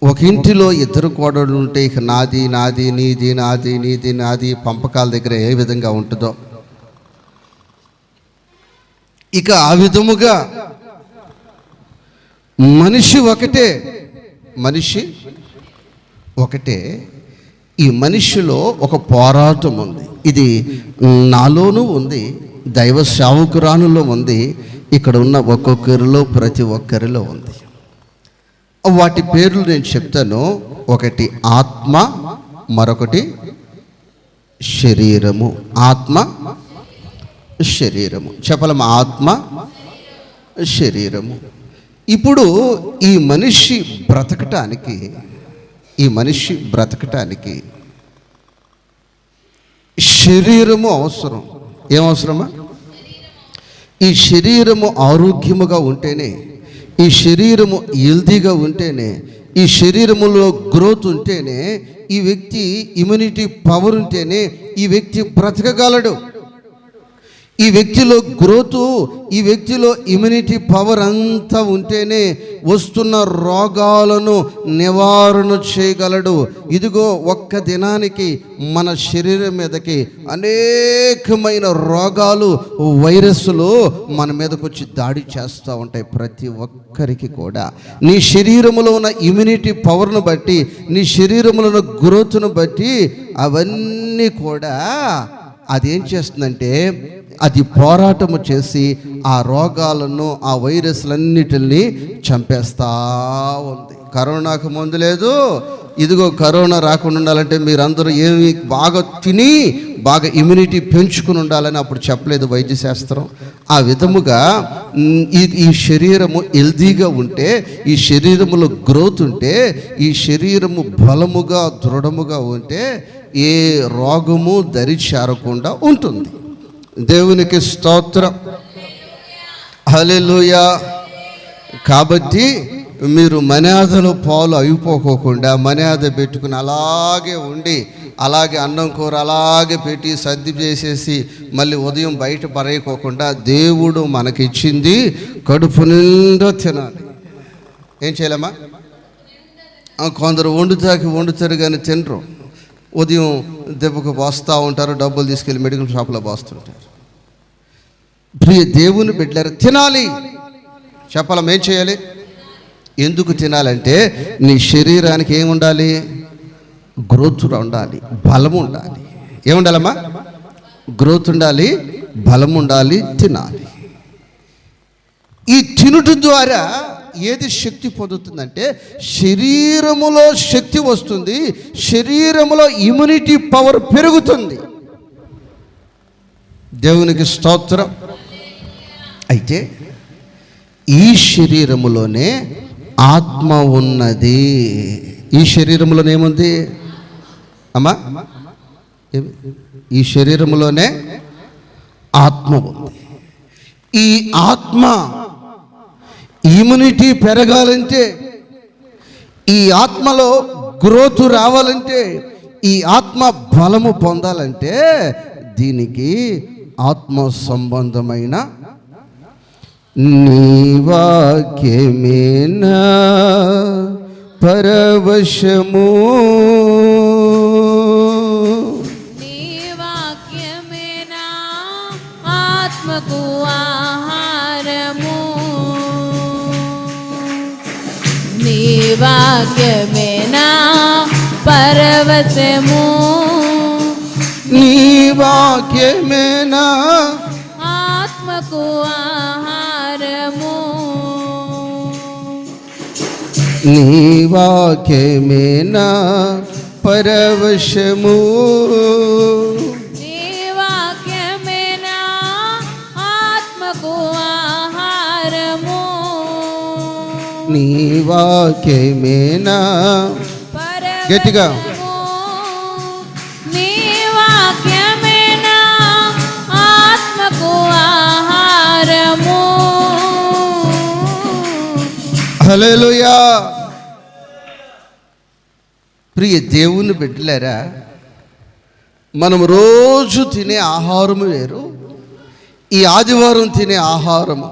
ఒక ఇంటిలో ఇద్దరు కోడళ్ళు ఉంటే ఇక నాది నాది నీది నాది నీది నాది పంపకాల దగ్గర ఏ విధంగా ఉంటుందో, ఇక ఆ విధముగా మనిషి ఒకటే. ఈ మనిషిలో ఒక పోరాటం ఉంది. ఇది నాలోనూ ఉంది, దైవ సేవకురానులో ఉంది, ఇక్కడ ఉన్న ఒక్కొక్కరిలో ప్రతి ఒక్కరిలో ఉంది. వాటి పేర్లు నేను చెప్తాను. ఒకటి ఆత్మ, మరొకటి శరీరము. ఆత్మ, శరీరము. చెప్పలేము ఆత్మ, శరీరము. ఇప్పుడు ఈ మనిషి బ్రతకటానికి శరీరము అవసరం. ఏమవసరమా? ఈ శరీరము ఆరోగ్యముగా ఉంటేనే, ఈ శరీరము హెల్తీగా ఉంటేనే, ఈ శరీరములో గ్రోత్ ఉంటేనే, ఈ వ్యక్తి ఇమ్యూనిటీ పవర్ ఉంటేనే ఈ వ్యక్తి బ్రతకగలడు. ఈ వ్యక్తిలో గ్రోతు, ఈ వ్యక్తిలో ఇమ్యూనిటీ పవర్ అంతా ఉంటేనే వస్తున్న రోగాలను నివారణ చేయగలడు. ఇదిగో ఒక్క దినానికి మన శరీరం మీదకి అనేకమైన రోగాలు, వైరస్లు మన మీదకి వచ్చి దాడి చేస్తూ ఉంటాయి. ప్రతి ఒక్కరికి కూడా నీ శరీరంలో ఉన్న ఇమ్యూనిటీ పవర్ను బట్టి, నీ శరీరంలో ఉన్న గ్రోత్ను బట్టి అవన్నీ కూడా అదేం చేస్తుందంటే అది పోరాటము చేసి ఆ రోగాలను, ఆ వైరస్లన్నిటిని చంపేస్తూ ఉంది. కరోనాకు మందు లేదు. ఇదిగో కరోనా రాకుండా ఉండాలంటే మీరందరూ ఏమి బాగా తిని బాగా ఇమ్యూనిటీ పెంచుకుని ఉండాలని అప్పుడు చెప్పలేదు వైద్య శాస్త్రం. ఆ విధముగా ఈ శరీరము హెల్తీగా ఉంటే, ఈ శరీరములో గ్రోత్ ఉంటే, ఈ శరీరము బలముగా దృఢముగా ఉంటే ఏ రోగము దరి చేరకుండా ఉంటుంది. దేవునికి స్తోత్రం. హల్లెలూయా. కాబట్టి మీరు మర్యాదలో పాలు అయిపోకోకుండా మర్యాద పెట్టుకుని అలాగే ఉండి, అలాగే అన్నం కూర అలాగే పెట్టి సర్ది చేసేసి మళ్ళీ ఉదయం బయట పరేయకోకుండా దేవుడు మనకిచ్చింది కడుపు నిండా తినాలి. ఏం చేయలేమా? కొందరు వండుతారు కానీ తినరు. ఉదయం దెబ్బకు పోస్తూ ఉంటారు, డబ్బులు తీసుకెళ్ళి మెడికల్ షాప్లో పోస్తుంటారు. ప్రియ దేవుని బిడ్డలారా, తినాలి. చెప్పాలం ఏం చేయాలి? ఎందుకు తినాలంటే నీ శరీరానికి ఏముండాలి? గ్రోత్ ఉండాలి, బలం ఉండాలి. ఏముండాలమ్మా? గ్రోత్ ఉండాలి, బలం ఉండాలి, తినాలి. ఈ తినుట ద్వారా ఏది శక్తి పొందుతుందంటే శరీరములో శక్తి వస్తుంది, శరీరములో ఇమ్యూనిటీ పవర్ పెరుగుతుంది. దేవునికి స్తోత్రం. అయితే ఈ శరీరములోనే ఆత్మ ఉన్నది. ఈ శరీరంలోనే ఏముంది అమ్మా? ఈ శరీరంలోనే ఆత్మ ఉంది. ఈ ఆత్మ ఇమ్యూనిటీ పెరగాలంటే, ఈ ఆత్మలో గ్రోత్ రావాలంటే, ఈ ఆత్మ బలము పొందాలంటే దీనికి ఆత్మ సంబంధమైన నీ వాక్యమేనా పరవశము, నీ వాక్యమేనా ఆత్మకు ఆహారము, నీ వాక్యమేనా పరవశము, నీ వాక్యమేనా ఆత్మకు ఆహారము, నీ వాక్యమేనా పరవశము, నీ వాక్యమేనా ఆత్మకు ఆహారము, నీ వాక్యమేనా గట్టిగా, నీ వాక్యమేనా ఆత్మకు ఆహారము. హల్లెలూయా. ప్రియ దేవుని బిడ్డలారా, మనం రోజు తినే ఆహారము వేరు, ఈ ఆదివారం తినే ఆహారము.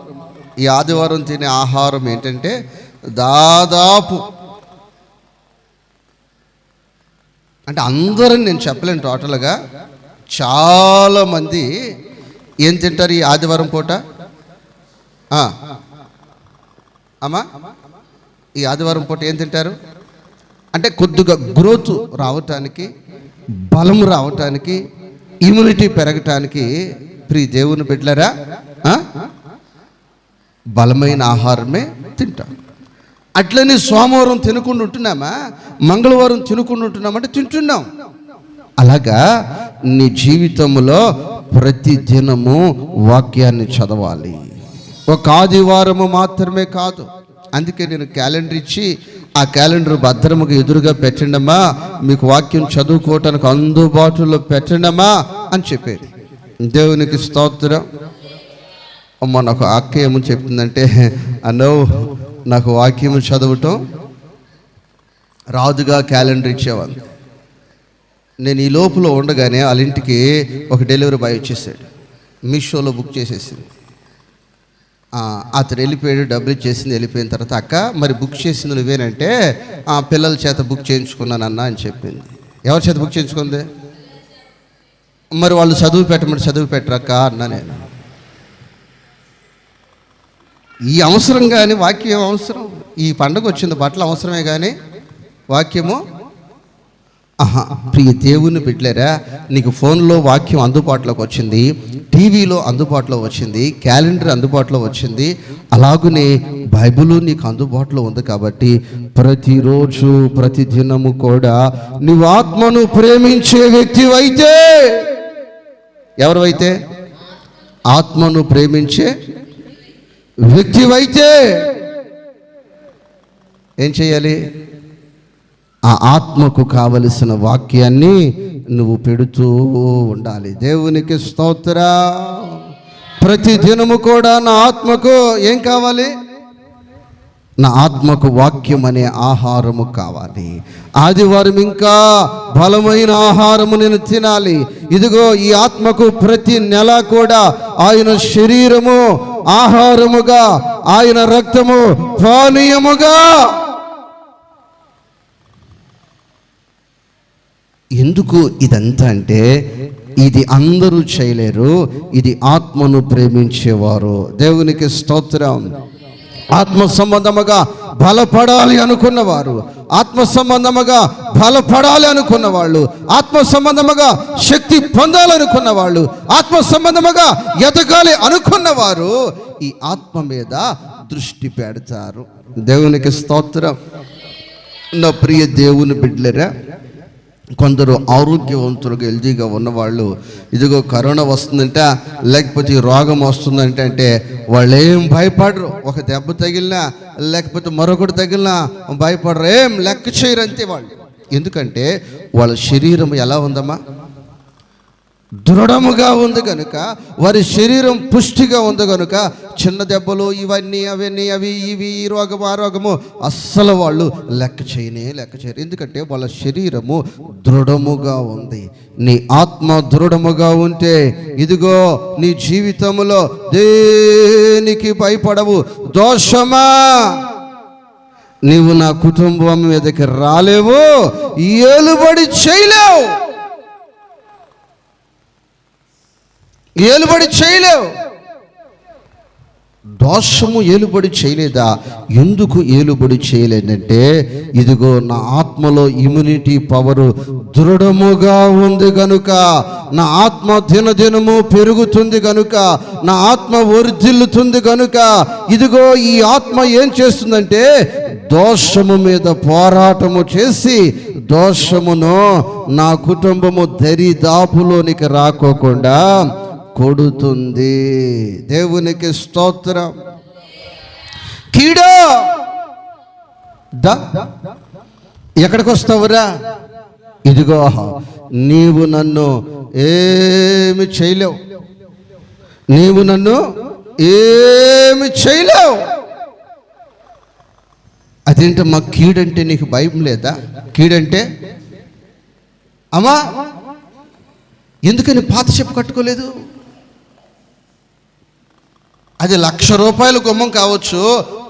ఈ ఆదివారం తినే ఆహారం ఏంటంటే దాదాపు, అంటే అందరని నేను చెప్పలేను, టోటల్గా చాలామంది ఏం తింటారు ఈ ఆదివారం పూట అమ్మా? ఈ ఆదివారం పూట ఏం తింటారు అంటే కొద్దిగా గ్రోత్ రావటానికి, బలం రావటానికి, ఇమ్యూనిటీ పెరగటానికి ప్రియ దేవుని బిడ్డలారా బలమైన ఆహారమే తింటాం. అట్లనే సోమవారం తినకుండా ఉంటున్నామా, మంగళవారం తినకుండా ఉంటున్నామంటే తింటున్నాం. అలాగా నీ జీవితంలో ప్రతి దినము వాక్యాన్ని చదవాలి. ఒక ఆదివారము మాత్రమే కాదు. అందుకే నేను క్యాలెండర్ ఇచ్చి ఆ క్యాలెండర్ భద్రముగా ఎదురుగా పెట్టండమ్మా, మీకు వాక్యం చదువుకోవటానికి అందుబాటులో పెట్టండమ్మా అని చెప్పేది. దేవునికి స్తోత్రం. అమ్మ నాకు అక్క ఏమని చెప్తుందంటే, అన్నో నాకు వాక్యము చదవటం రాదుగా, క్యాలెండర్ ఇచ్చేవాళ్ళు. నేను ఈ లోపల ఉండగానే వాళ్ళ ఇంటికి ఒక డెలివరీ బాయ్ వచ్చేసాడు. మీషోలో బుక్ చేసేసింది. అతను వెళ్ళిపోయాడు, డబ్బులు ఇచ్చేసింది, వెళ్ళిపోయిన తర్వాత అక్క మరి బుక్ చేసింది నువ్వేనంటే పిల్లల చేత బుక్ చేయించుకున్నానన్నా అని చెప్పింది. ఎవరి చేత బుక్ చేయించుకుంది? మరి వాళ్ళు చదువు పెట్టమంటే చదువు పెట్టరక్క అన్నా నేను. ఈ అవసరం కానీ వాక్యం అవసరం. ఈ పండుగ వచ్చింది, బట్టలు అవసరమే కానీ వాక్యము ప్రియ దేవుని బిడ్డలారా, నీకు ఫోన్లో వాక్యం అందుబాటులోకి వచ్చింది, టీవీలో అందుబాటులో వచ్చింది, క్యాలెండర్ అందుబాటులో వచ్చింది, అలాగనే బైబిల్ నీకు అందుబాటులో ఉంది. కాబట్టి ప్రతిరోజు ప్రతి దినము కూడా నీవు ఆత్మను ప్రేమించే వ్యక్తివైతే, ఎవరైతే ఆత్మను ప్రేమించే వ్యక్తివైతే ఏం చేయాలి? ఆ ఆత్మకు కావలసిన వాక్యాన్ని నువ్వు పెడుతూ ఉండాలి. దేవునికి స్తోత్రం. ప్రతి దినము కూడా నా ఆత్మకు ఏం కావాలి? నా ఆత్మకు వాక్యం అనే ఆహారము కావాలి. ఆదివారం ఇంకా బలమైన ఆహారము నేను తినాలి. ఇదిగో ఈ ఆత్మకు ప్రతి నెల కూడా ఆయన శరీరము ఆహారముగా, ఆయన రక్తము పానీయముగా. ఎందుకు ఇదంతా అంటే ఇది అందరూ చేయలేరు, ఇది ఆత్మను ప్రేమించేవారు. దేవునికి స్తోత్రం. ఆత్మ సంబంధముగా బలపడాలి అనుకున్నవారు, ఆత్మ సంబంధముగా బలపడాలి అనుకున్న వాళ్ళు, ఆత్మ సంబంధముగా శక్తి పొందాలనుకున్న వాళ్ళు, ఆత్మ సంబంధముగా ఎదగాలి అనుకున్నవారు ఈ ఆత్మ మీద దృష్టి పెడతారు. దేవునికి స్తోత్రం. నా ప్రియ దేవుని బిడ్డలరా, కొందరు ఆరోగ్యవంతులుగా హెల్తీగా ఉన్నవాళ్ళు ఇదిగో కరోనా వస్తుందంట, లేకపోతే ఈ రోగం వస్తుందంటే అంటే వాళ్ళు ఏం భయపడరు. ఒక దెబ్బ తగిలినా లేకపోతే మరొకటి తగిలినా భయపడరు, ఏం లెక్క చేయరు అంతే వాళ్ళు. ఎందుకంటే వాళ్ళ శరీరం ఎలా ఉందమ్మా? దృఢముగా ఉంది కనుక, వారి శరీరం పుష్టిగా ఉంది కనుక చిన్న దెబ్బలు ఇవన్నీ అవన్నీ అవి ఇవి ఈ రోగము ఆ రోగము అస్సలు వాళ్ళు లెక్క చేయరు. ఎందుకంటే వాళ్ళ శరీరము దృఢముగా ఉంది. నీ ఆత్మ దృఢముగా ఉంటే ఇదిగో నీ జీవితంలో దేనికి భయపడవు. దోషమా, నీవు నా కుటుంబం మీదకి రాలేవు, ఏలుబడి చేయలేవు, ఏలుబడి చేయలేవు. దోషము ఏలుబడి చేయలేదా? ఎందుకు ఏలుబడి చేయలేదంటే ఇదిగో నా ఆత్మలో ఇమ్యూనిటీ పవరు దృఢముగా ఉంది కనుక, నా ఆత్మ దినదినము పెరుగుతుంది కనుక, నా ఆత్మ వర్ధిల్లుతుంది కనుక, ఇదిగో ఈ ఆత్మ ఏం చేస్తుందంటే దోషము మీద పోరాటము చేసి దోషమును నా కుటుంబము దరిదాపులోనికి రాకోకుండా కొడుతుంది. దేవునికి స్తోత్రం. కీడో ఎక్కడికి వస్తావురా? ఇదిగో నీవు నన్ను ఏమి చేయలేవు, నీవు నన్ను ఏమి చేయలేవు. అదేంటమ్మా కీడంటే నీకు భయం లేదా? కీడంటే అమ్మా ఎందుకని పాత చెప్పు కట్టుకోలేదు? అది 1,00,000 రూపాయల గుమ్మం కావచ్చు,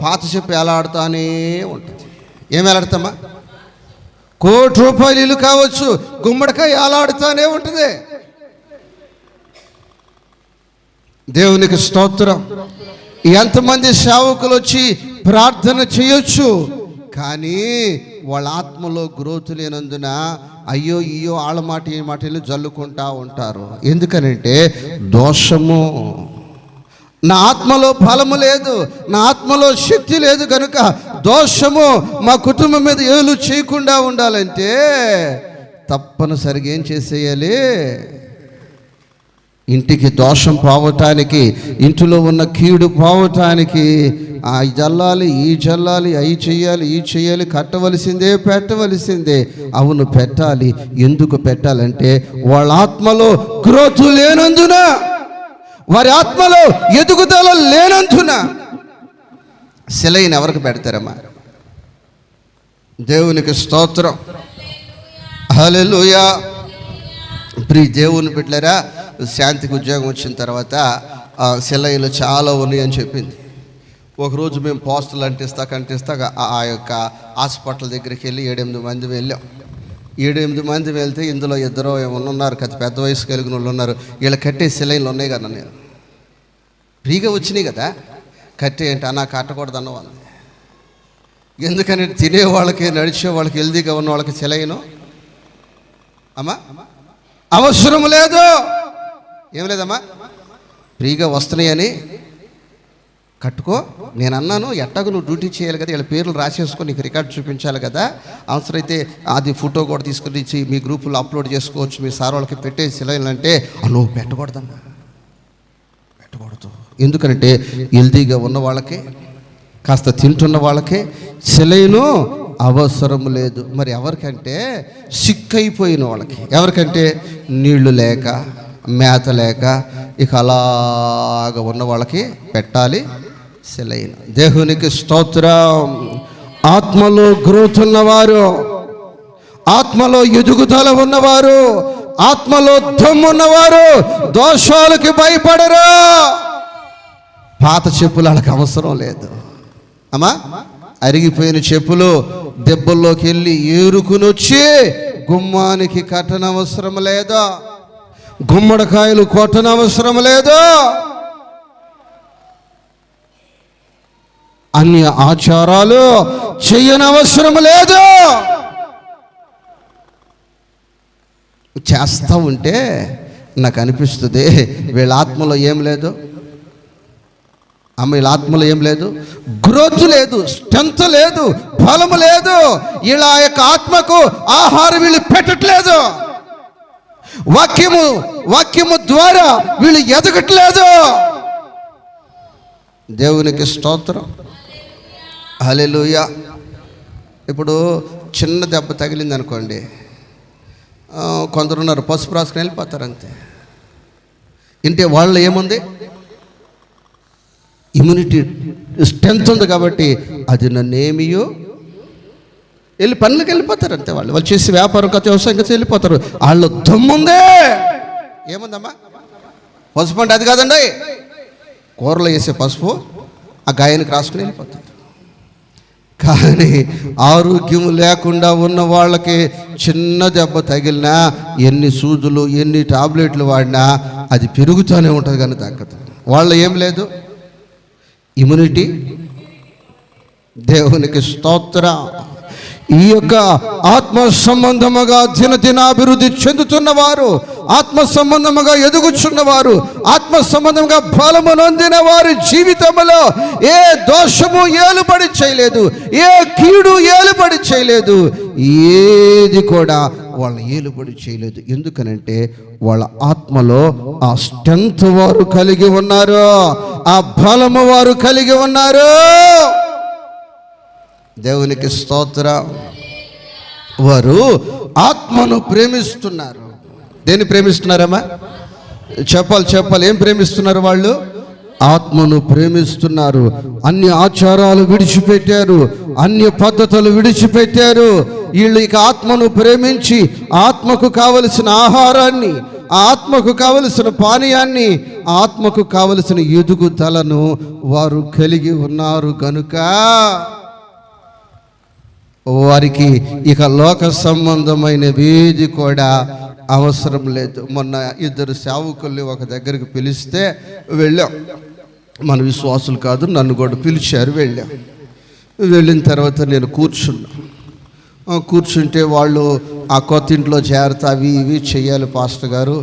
పాత చెప్పు ఎలాడుతానే ఉంటుంది. ఏం ఎలాడతామా? 1,00,00,000 రూపాయలు ఇల్లు కావచ్చు, గుమ్మడికాయ ఎలాడుతానే ఉంటుంది. దేవునికి స్తోత్రం. ఎంతమంది సేవకులు వచ్చి ప్రార్థన చేయొచ్చు, కానీ వాళ్ళ ఆత్మలో గ్రోత్ లేనందున అయ్యో ఇయ్యో ఆళ్ళ మాట ఈ మాటలు జల్లుకుంటా ఉంటారు. ఎందుకనంటే దోషము. నా ఆత్మలో ఫలము లేదు, నా ఆత్మలో శక్తి లేదు కనుక దోషము మా కుటుంబం మీద ఏలు చేయకుండా ఉండాలంటే తప్పనిసరిగా ఏం చేసేయాలి? ఇంటికి దోషం పోవటానికి, ఇంటిలో ఉన్న కీడు పోవటానికి ఆ జల్లాలి ఈ జల్లాలి, అవి చెయ్యాలి ఈ చెయ్యాలి, కట్టవలసిందే పెట్టవలసిందే. అవును పెట్టాలి. ఎందుకు పెట్టాలంటే వాళ్ళ ఆత్మలో గ్రోత్ లేనందున, వారి ఆత్మలో ఎదుగుదల లేనందున. సెలైన్ ఎవరికి పెడతారమ్మా? దేవునికి స్తోత్రం. హల్లెలూయా. ప్రియ దేవుని బిడ్డలారా, శాంతికి ఉద్యోగం వచ్చిన తర్వాత సెలైన్లు చాలా ఉన్నాయి అని చెప్పింది. ఒకరోజు మేము పోస్టులు కంటిస్తా ఆ యొక్క హాస్పిటల్ దగ్గరికి వెళ్ళి 7-8 మంది వెళ్ళాం. 7-8 మంది వెళ్తే ఇందులో 2 ఏమన్నా ఉన్నారు, పెద్ద వయసు కలిగిన వాళ్ళు ఉన్నారు. వీళ్ళు కట్టే సెలైన్లు ఉన్నాయి కదా, నేను ఫ్రీగా వచ్చినాయి కదా, కట్టే అంటే అన్నా కట్టకూడదు అన్నవాళ్ళు. ఎందుకని తినే వాళ్ళకి, నడిచే వాళ్ళకి, హెల్దీగా ఉన్న వాళ్ళకి సెలైను అమ్మా అవసరం లేదు. ఏం లేదమ్మా, ఫ్రీగా వస్తున్నాయని కట్టుకో. నేను అన్నాను ఎట్టాగో నువ్వు డ్యూటీ చేయాలి కదా, వీళ్ళ పేర్లు రాసేసుకొని నీకు రికార్డు చూపించాలి కదా, అవసరమైతే అది ఫోటో కూడా తీసుకుని ఇచ్చి మీ గ్రూపులో అప్లోడ్ చేసుకోవచ్చు, మీ సార్ వాళ్ళకి పెట్టే సెలైన్లు అంటే నువ్వు పెట్టకూడదమ్మా, పెట్టకూడదు. ఎందుకంటే హెల్తీగా ఉన్న వాళ్ళకి, కాస్త తింటున్న వాళ్ళకి సెలైను అవసరం లేదు. మరి ఎవరికంటే సిక్కైపోయిన వాళ్ళకి, ఎవరికంటే నీళ్లు లేక మేత లేక ఇక అలాగ ఉన్న వాళ్ళకి పెట్టాలి సెలైన్. దేవునికి స్తోత్రం. ఆత్మలో గ్రోత్ ఉన్నవారు, ఆత్మలో ఎదుగుదల ఉన్నవారు, ఆత్మలో దమ్మున్నవారు దోషాలకి భయపడరు. పాత చెప్పులు వాళ్ళకి అవసరం లేదు అమ్మా. అరిగిపోయిన చెప్పులు దెబ్బల్లోకి వెళ్ళి ఏరుకుని వచ్చి గుమ్మానికి కట్టనవసరం లేదా, గుమ్మడికాయలు కొట్టనవసరం లేదు, అన్ని ఆచారాలు చెయ్యనవసరం లేదు. చేస్తూ ఉంటే నాకు అనిపిస్తుంది వీళ్ళ ఆత్మలో ఏం లేదు, వీళ్ళ ఆత్మలో ఏం లేదు? గ్రోత్ లేదు, స్ట్రెంత్ లేదు, బలము లేదు. ఇలా యొక్క ఆత్మకు ఆహారం వీళ్ళు పెట్టట్లేదు. వాక్యము ద్వారా వీళ్ళు ఎదగట్లేదు. దేవునికి స్తోత్రం, హల్లెలూయా. ఇప్పుడు చిన్న దెబ్బ తగిలింది అనుకోండి, కొందరున్నారు పసుపు రాసుకుని వెళ్ళిపోతారు అంతే. ఇంటే వాళ్ళు ఏముంది? ఇమ్యూనిటీ స్ట్రెంత్ ఉంది కాబట్టి అది నన్నేమియో వెళ్ళి పనులకు వెళ్ళిపోతారు అంతే. వాళ్ళు చేసి వ్యాపారం కథ వ్యవసాయం కథ వెళ్ళిపోతారు. వాళ్ళు దమ్ముందే. ఏముందమ్మా? పసుపు అంటే అది కాదండి, కూరలో వేసే పసుపు ఆ గాయానికి రాసుకుని వెళ్ళిపోతారు. కానీ ఆరోగ్యం లేకుండా ఉన్న వాళ్ళకి చిన్న దెబ్బ తగిలినా, ఎన్ని సూదులు ఎన్ని టాబ్లెట్లు వాడినా అది పెరుగుతూనే ఉంటుంది కానీ తగ్గదు. వాళ్ళు ఏం లేదు, ఇమ్యూనిటీ. దేవునికి స్తోత్రం. ఈ యొక్క ఆత్మ సంబంధముగా దినదినాభివృద్ధి చెందుతున్నవారు, ఆత్మ సంబంధముగా ఎదుగుచున్నవారు, ఆత్మ సంబంధంగా బలము నొందిన వారి జీవితంలో ఏ దోషము ఏలుబడి చేయలేదు, ఏ కీడు ఏలుబడి చేయలేదు, ఏది కూడా వాళ్ళ ఏలుబడి చేయలేదు. ఎందుకనంటే వాళ్ళ ఆత్మలో ఆ స్ట్రెంత్ వారు కలిగి ఉన్నారు, ఆ బలము వారు కలిగి ఉన్నారు. దేవునికి స్తోత్రం. వారు ఆత్మను ప్రేమిస్తున్నారు. దేన్ని ప్రేమిస్తున్నారమ్మా? చెప్పాలి. ఏం ప్రేమిస్తున్నారు వాళ్ళు? ఆత్మను ప్రేమిస్తున్నారు. అన్ని ఆచారాలు విడిచిపెట్టారు, అన్య పద్ధతులు విడిచిపెట్టారు. వీళ్ళు ఇక ఆత్మను ప్రేమించి ఆత్మకు కావలసిన ఆహారాన్ని, ఆత్మకు కావలసిన పానీయాన్ని, ఆత్మకు కావలసిన ఎదుగుదలను వారు కలిగి ఉన్నారు కనుక వారికి ఇక లోక సంబంధమైనవేది కూడా అవసరం లేదు. మొన్న 2 సేవకుల్ని ఒక దగ్గరికి పిలిస్తే వెళ్ళాం. మన విశ్వాసులు కాదు, నన్ను కూడా పిలిచారు. వెళ్ళిన తర్వాత నేను కూర్చుంటే వాళ్ళు ఆ కొత్త ఇంట్లో చేరతా అవి ఇవి చెయ్యాలి పాస్టర్ గారు,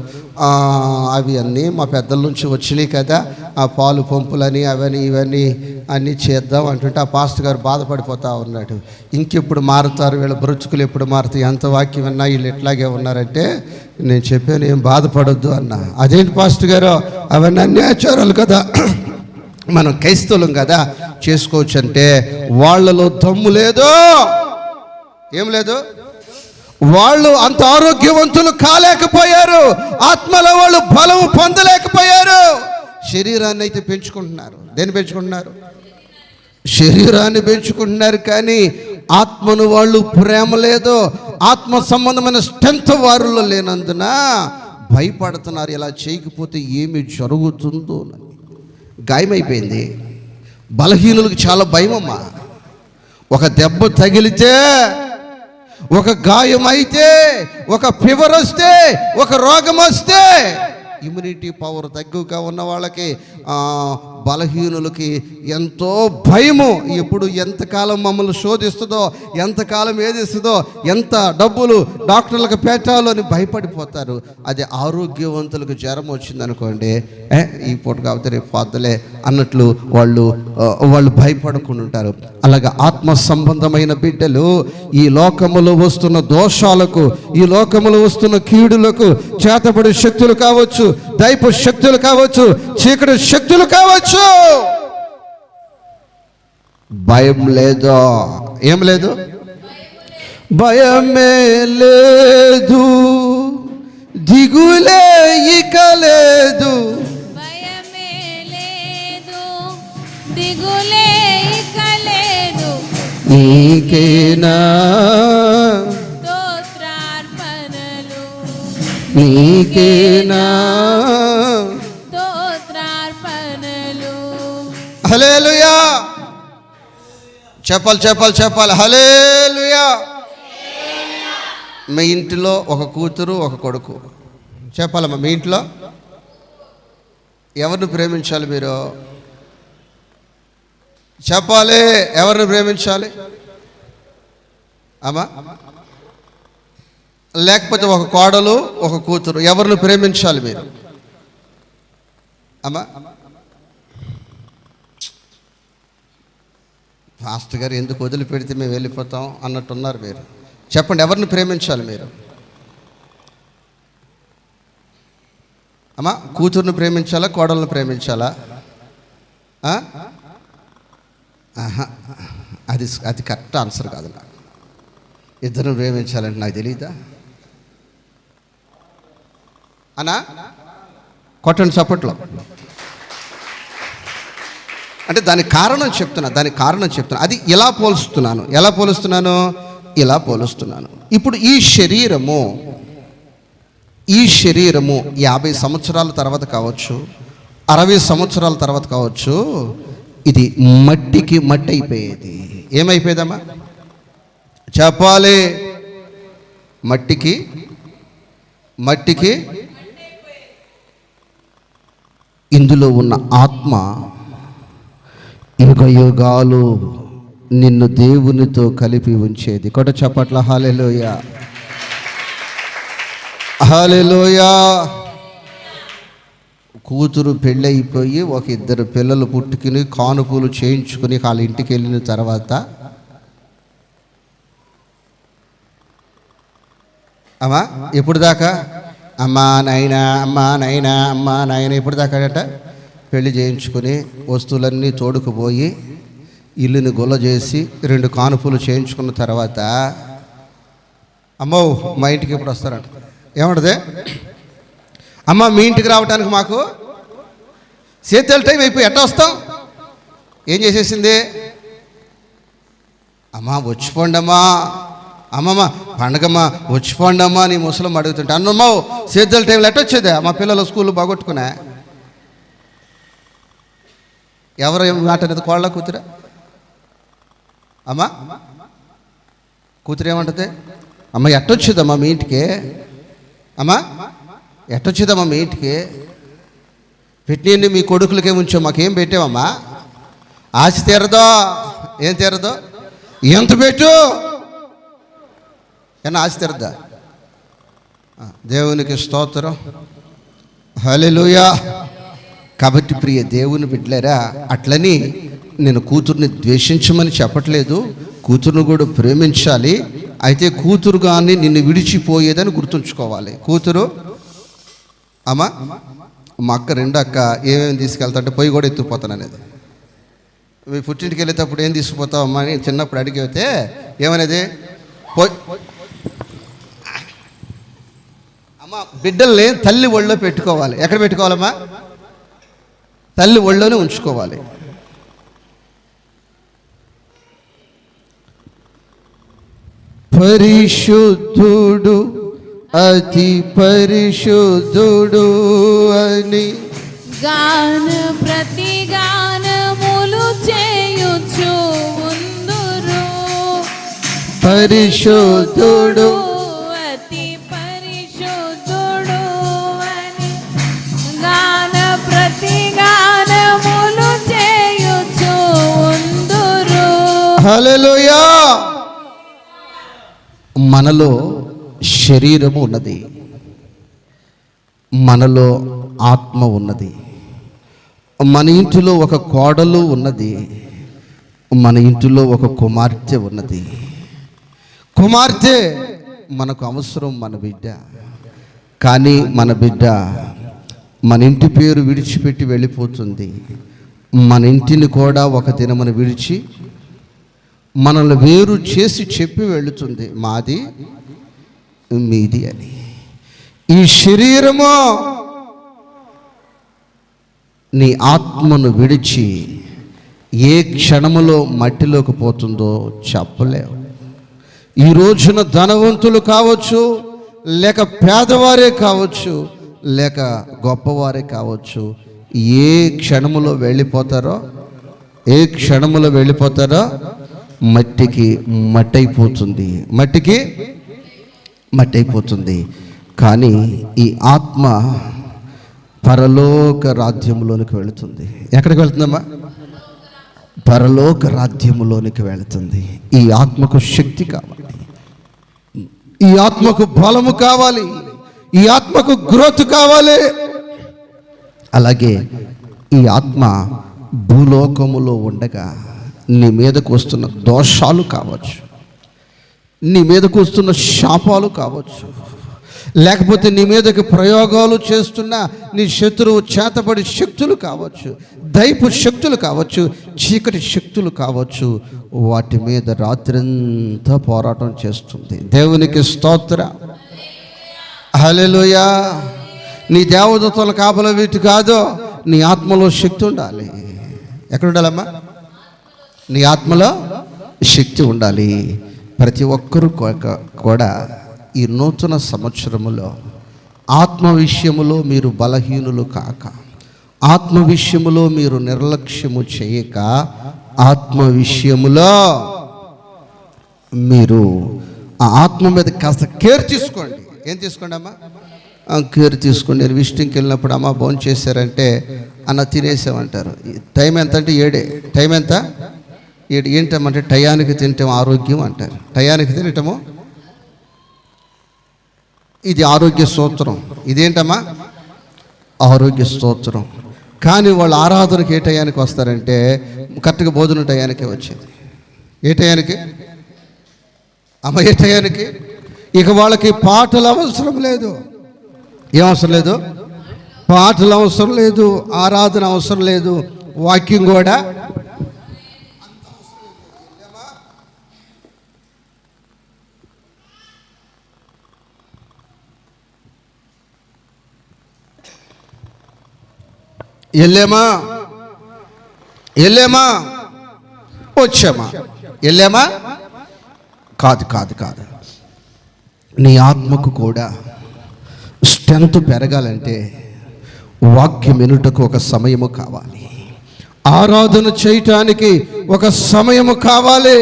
అవి అన్నీ మా పెద్దల నుంచి వచ్చినాయి కదా, ఆ పాలు పంపులని అవన్నీ ఇవన్నీ అన్నీ చేద్దాం అంటుంటే ఆ పాస్టర్ గారు బాధపడిపోతా ఉన్నాడు. ఇంకెప్పుడు మారుతారు వీళ్ళ బ్రతుకులు, ఎప్పుడు మారుతాయి, ఎంత వాక్యం విన్నా వీళ్ళు ఎట్లాగే ఉన్నారంటే నేను చెప్పాను, ఏం బాధపడొద్దు అన్నా. అదేంటి పాస్టర్ గారు, అవన్నీ అన్ని ఆచారాలు కదా, మనం క్రైస్తవులం కదా చేసుకోవచ్చు అంటే వాళ్ళలో దమ్ము లేదు. ఏం లేదు? వాళ్ళు అంత ఆరోగ్యవంతులు కాలేకపోయారు, ఆత్మలో వాళ్ళు బలం పొందలేకపోయారు. శరీరాన్ని అయితే పెంచుకుంటున్నారు. దేన్ని పెంచుకుంటున్నారు? శరీరాన్ని పెంచుకుంటున్నారు. కానీ ఆత్మను వాళ్ళు ప్రేమ లేదు, ఆత్మ సంబంధమైన స్ట్రెంత్ వారిలో లేనందున భయపడుతున్నారు. ఇలా చేయకపోతే ఏమి జరుగుతుందో. గాయమైపోయింది. బలహీనులకు చాలా భయమమ్మా. ఒక దెబ్బ తగిలితే, ఒక గాయం అయితే, ఒక ఫీవర్ వస్తే, ఒక రోగం వస్తే, ఇమ్యూనిటీ పవర్ తగ్గుగా ఉన్న వాళ్ళకి, బలహీనులకి ఎంతో భయము. ఎప్పుడు ఎంతకాలం మమ్మల్ని శోధిస్తుందో, ఎంతకాలం ఏదిస్తుందో, ఎంత డబ్బులు డాక్టర్లకు పెట్టాలో అని భయపడిపోతారు. అది ఆరోగ్యవంతులకు జ్వరం వచ్చిందనుకోండి, ఈ పూట కాబట్టి రేపు పోద్దులే అన్నట్లు వాళ్ళు భయపడకుండా ఉంటారు. అలాగే ఆత్మ సంబంధమైన బిడ్డలు ఈ లోకములో వస్తున్న దోషాలకు, ఈ లోకములో వస్తున్న కీడులకు, చేతబడి శక్తులు కావచ్చు, దైవ శక్తులు కావచ్చు, చీకటి శక్తులు కావచ్చు, భయం లేదు. ఏం లేదు? భయమే లేదు, దిగులే ఇక లేదు, భయమే లేదు, దిగులే ఇక లేదు, నీకేనా స్తోత్రార్పణలు, నీకేనా స్తోత్రార్పణలు. హల్లెలూయా. చెప్పాలి హల్లెలూయా. మీ ఇంటిలో ఒక కూతురు ఒక కొడుకు, చెప్పాలమ్మా, మీ ఇంట్లో ఎవరిని ప్రేమించాలి? మీరు చెప్పాలి. ఎవరిని ప్రేమించాలి అమ్మా? లేకపోతే ఒక కోడలు ఒక కూతురు, ఎవరిని ప్రేమించాలి మీరు అమ్మా? పాస్టర్ గారు ఎందుకు వదిలిపెడితే మేము వెళ్ళిపోతాం అన్నట్టున్నారు మీరు. చెప్పండి, ఎవరిని ప్రేమించాలి మీరు? అమ్మా, కూతుర్ని ప్రేమించాలా, కోడల్ని ప్రేమించాలా? అది కరెక్ట్ ఆన్సర్ కాదు. నాకు ఇద్దరిని ప్రేమించాలంటే నాకు తెలియదా అన్నా? కొట్టండి చప్పట్లో. అంటే దానికి కారణం చెప్తున్నా. అది ఎలా పోలుస్తున్నాను? ఇలా పోలుస్తున్నాను. ఇప్పుడు ఈ శరీరము 50 సంవత్సరాల తర్వాత కావచ్చు, 60 సంవత్సరాల తర్వాత కావచ్చు, ఇది మట్టికి మట్టి అయిపోయేది. ఏమైపోయేదమ్మా చెప్పాలి? మట్టికి ఇందులో ఉన్న ఆత్మ యుగాలు నిన్ను దేవునితో కలిపి ఉంచేది. కొట్ట చప్పట్ల. హల్లెలూయా, హల్లెలూయా. కూతురు పెళ్ళైపోయి ఒక 2 పిల్లలు పుట్టుకుని కానుపులు చేయించుకుని వాళ్ళ ఇంటికి వెళ్ళిన తర్వాత అమ్మా ఎప్పుడు దాకా అమ్మా నాయన ఎప్పుడు దాకా అట పెళ్లి చేయించుకుని వస్తువులన్నీ తోడుకుపోయి ఇల్లుని గొల్ల చేసి 2 కానుపులు చేయించుకున్న తర్వాత అమ్మో మా ఇంటికి ఎప్పుడు వస్తారంట. ఏమంటది? అమ్మ మీ ఇంటికి రావడానికి మాకు చేతుల టైం అయిపోయి ఎట్లా వస్తాం? ఏం చేసేసింది? అమ్మా వచ్చిపోండమ్మా, అమ్మమ్మ పండగమ్మ వచ్చిపోండమ్మా నీ ముసలమ్మ అడుగుతుంటే, అన్నమ్మో చేతుల టైంలో ఎట్టొచ్చేదే? మా పిల్లలు స్కూల్ బాగొట్టుకున్నా. ఎవరు మాట అనేది? కోళ్ళ కూతురా? అమ్మా కూతురు ఏమంటుంది? అమ్మ ఎట్టొచ్చేదమ్మా మీ ఇంటికి? అమ్మా ఎట్టొచ్చేదమ్మా మీ ఇంటికి? పెట్టినండి మీ కొడుకులకే ఉంచావు, మాకేం పెట్టావమ్మా? ఆశ తీరదో? ఏం తీరదో? ఎంత పెట్టు ఏమన్నా ఆశ తీరదా? దేవునికి స్తోత్రం, హల్లెలూయా. కాబట్టి ప్రియ దేవుని బిడ్డలారా, అట్లని నేను కూతుర్ని ద్వేషించమని చెప్పట్లేదు, కూతురును కూడా ప్రేమించాలి. అయితే కూతురు కానీ నిన్ను విడిచిపోయేదని గుర్తుంచుకోవాలి. కూతురు అమ్మా మా అక్క 2 అక్క ఏమేమి తీసుకెళ్తాంటే పొయ్యి కూడా ఎత్తుకుపోతాను అనేది. మీ పుట్టింటికి వెళ్ళేటప్పుడు ఏం తీసుకుపోతావు అమ్మా అని చిన్నప్పుడు అడిగితే ఏమనేది? అమ్మ బిడ్డల్ని తల్లి ఒళ్ళో పెట్టుకోవాలి. ఎక్కడ పెట్టుకోవాలమ్మా? తల్లి ఒళ్ళోనే ఉంచుకోవాలి. పరిశుద్ధుడు అతి పరిశుద్ధుడు అని ప్రతి గానములు చేయుచు ఉందురు. పరిశుద్ధుడు అతి పరిశుద్ధుడు అని ప్రతి గానములు చేయుచు ఉందురు. హల్లెలూయా. మనలో శరీరము ఉన్నది, మనలో ఆత్మ ఉన్నది. మన ఇంటిలో ఒక కోడలు ఉన్నది, మన ఇంటిలో ఒక కుమార్తె ఉన్నది. కుమార్తె మనకు అవసరం, మన బిడ్డ. కానీ మన బిడ్డ మన ఇంటి పేరు విడిచిపెట్టి వెళ్ళిపోతుంది. మన ఇంటిని కూడా ఒక దినమును విడిచి మనల్ని వేరు చేసి చెప్పి వెళుతుంది, మాది మీది అని. ఈ శరీరము నీ ఆత్మను విడిచి ఏ క్షణములో మట్టిలోకి పోతుందో చెప్పలేవు. ఈ రోజున ధనవంతులు కావచ్చు, లేక పేదవారే కావచ్చు, లేక గొప్పవారే కావచ్చు, ఏ క్షణములో వెళ్ళిపోతారో మట్టికి మట్టయిపోతుంది, మట్టయిపోతుంది. కానీ ఈ ఆత్మ పరలోక రాజ్యములోనికి వెళుతుంది. ఎక్కడికి వెళుతుందమ్మా? పరలోక రాజ్యములోనికి వెళుతుంది. ఈ ఆత్మకు శక్తి కావాలి, ఈ ఆత్మకు బలము కావాలి, ఈ ఆత్మకు గ్రోత్ కావాలి. అలాగే ఈ ఆత్మ భూలోకములో ఉండగా నీ మీదకు వస్తున్న దోషాలు కావచ్చు, నీ మీదకు వస్తున్న శాపాలు కావచ్చు, లేకపోతే నీ మీదకి ప్రయోగాలు చేస్తున్న నీ శత్రువు చేతబడి శక్తులు కావచ్చు, దైపు శక్తులు కావచ్చు, చీకటి శక్తులు కావచ్చు, వాటి మీద రాత్రంతా పోరాటం చేస్తుంది. దేవునికి స్తోత్రం. హల్లెలూయా. నీ దేవదూతల కాపలా వీటి కాదు, నీ ఆత్మలో శక్తి ఉండాలి. ఎక్కడ ఉండాలమ్మా? నీ ఆత్మలో శక్తి ఉండాలి. ప్రతి ఒక్కరూ కూడా ఈ నూతన సంవత్సరములో ఆత్మ విషయములో మీరు బలహీనులు కాక, ఆత్మ విషయములో మీరు నిర్లక్ష్యము చేయక, ఆత్మ విషయములో మీరు ఆ ఆత్మ మీద కాస్త కేర్ తీసుకోండి. ఏం తీసుకోండి అమ్మా? కేర్ తీసుకోండి. నేను విజిటింగ్కి వెళ్ళినప్పుడు అమ్మ భోజనం చేశారంటే అన్న తినేసామంటారు. టైం ఎంత అంటే 7. టైం ఎంత? 7. ఏంటమ్మంటే టయానికి తింటాం ఆరోగ్యం అంటారు. టయానికి తినటము ఇది ఆరోగ్య స్తోత్రం. ఇదేంటమ్మా? ఆరోగ్య స్తోత్రం. కానీ వాళ్ళు ఆరాధనకి ఏ టయానికి వస్తారంటే కరెక్ట్గా భోజనం టయానికే వచ్చేది. ఏ టయానికి అమ్మ? ఏ టయానికి? ఇక వాళ్ళకి పాటలు అవసరం లేదు. ఏమవసరం లేదు? పాటలు అవసరం లేదు, ఆరాధన అవసరం లేదు, వాక్యం కూడా వెళ్ళామా వచ్చామా వెళ్ళామా? కాదు. నీ ఆత్మకు కూడా స్ట్రెంత్ పెరగాలంటే వాక్యం వినుటకు ఒక సమయము కావాలి, ఆరాధన చేయటానికి ఒక సమయము కావాలి.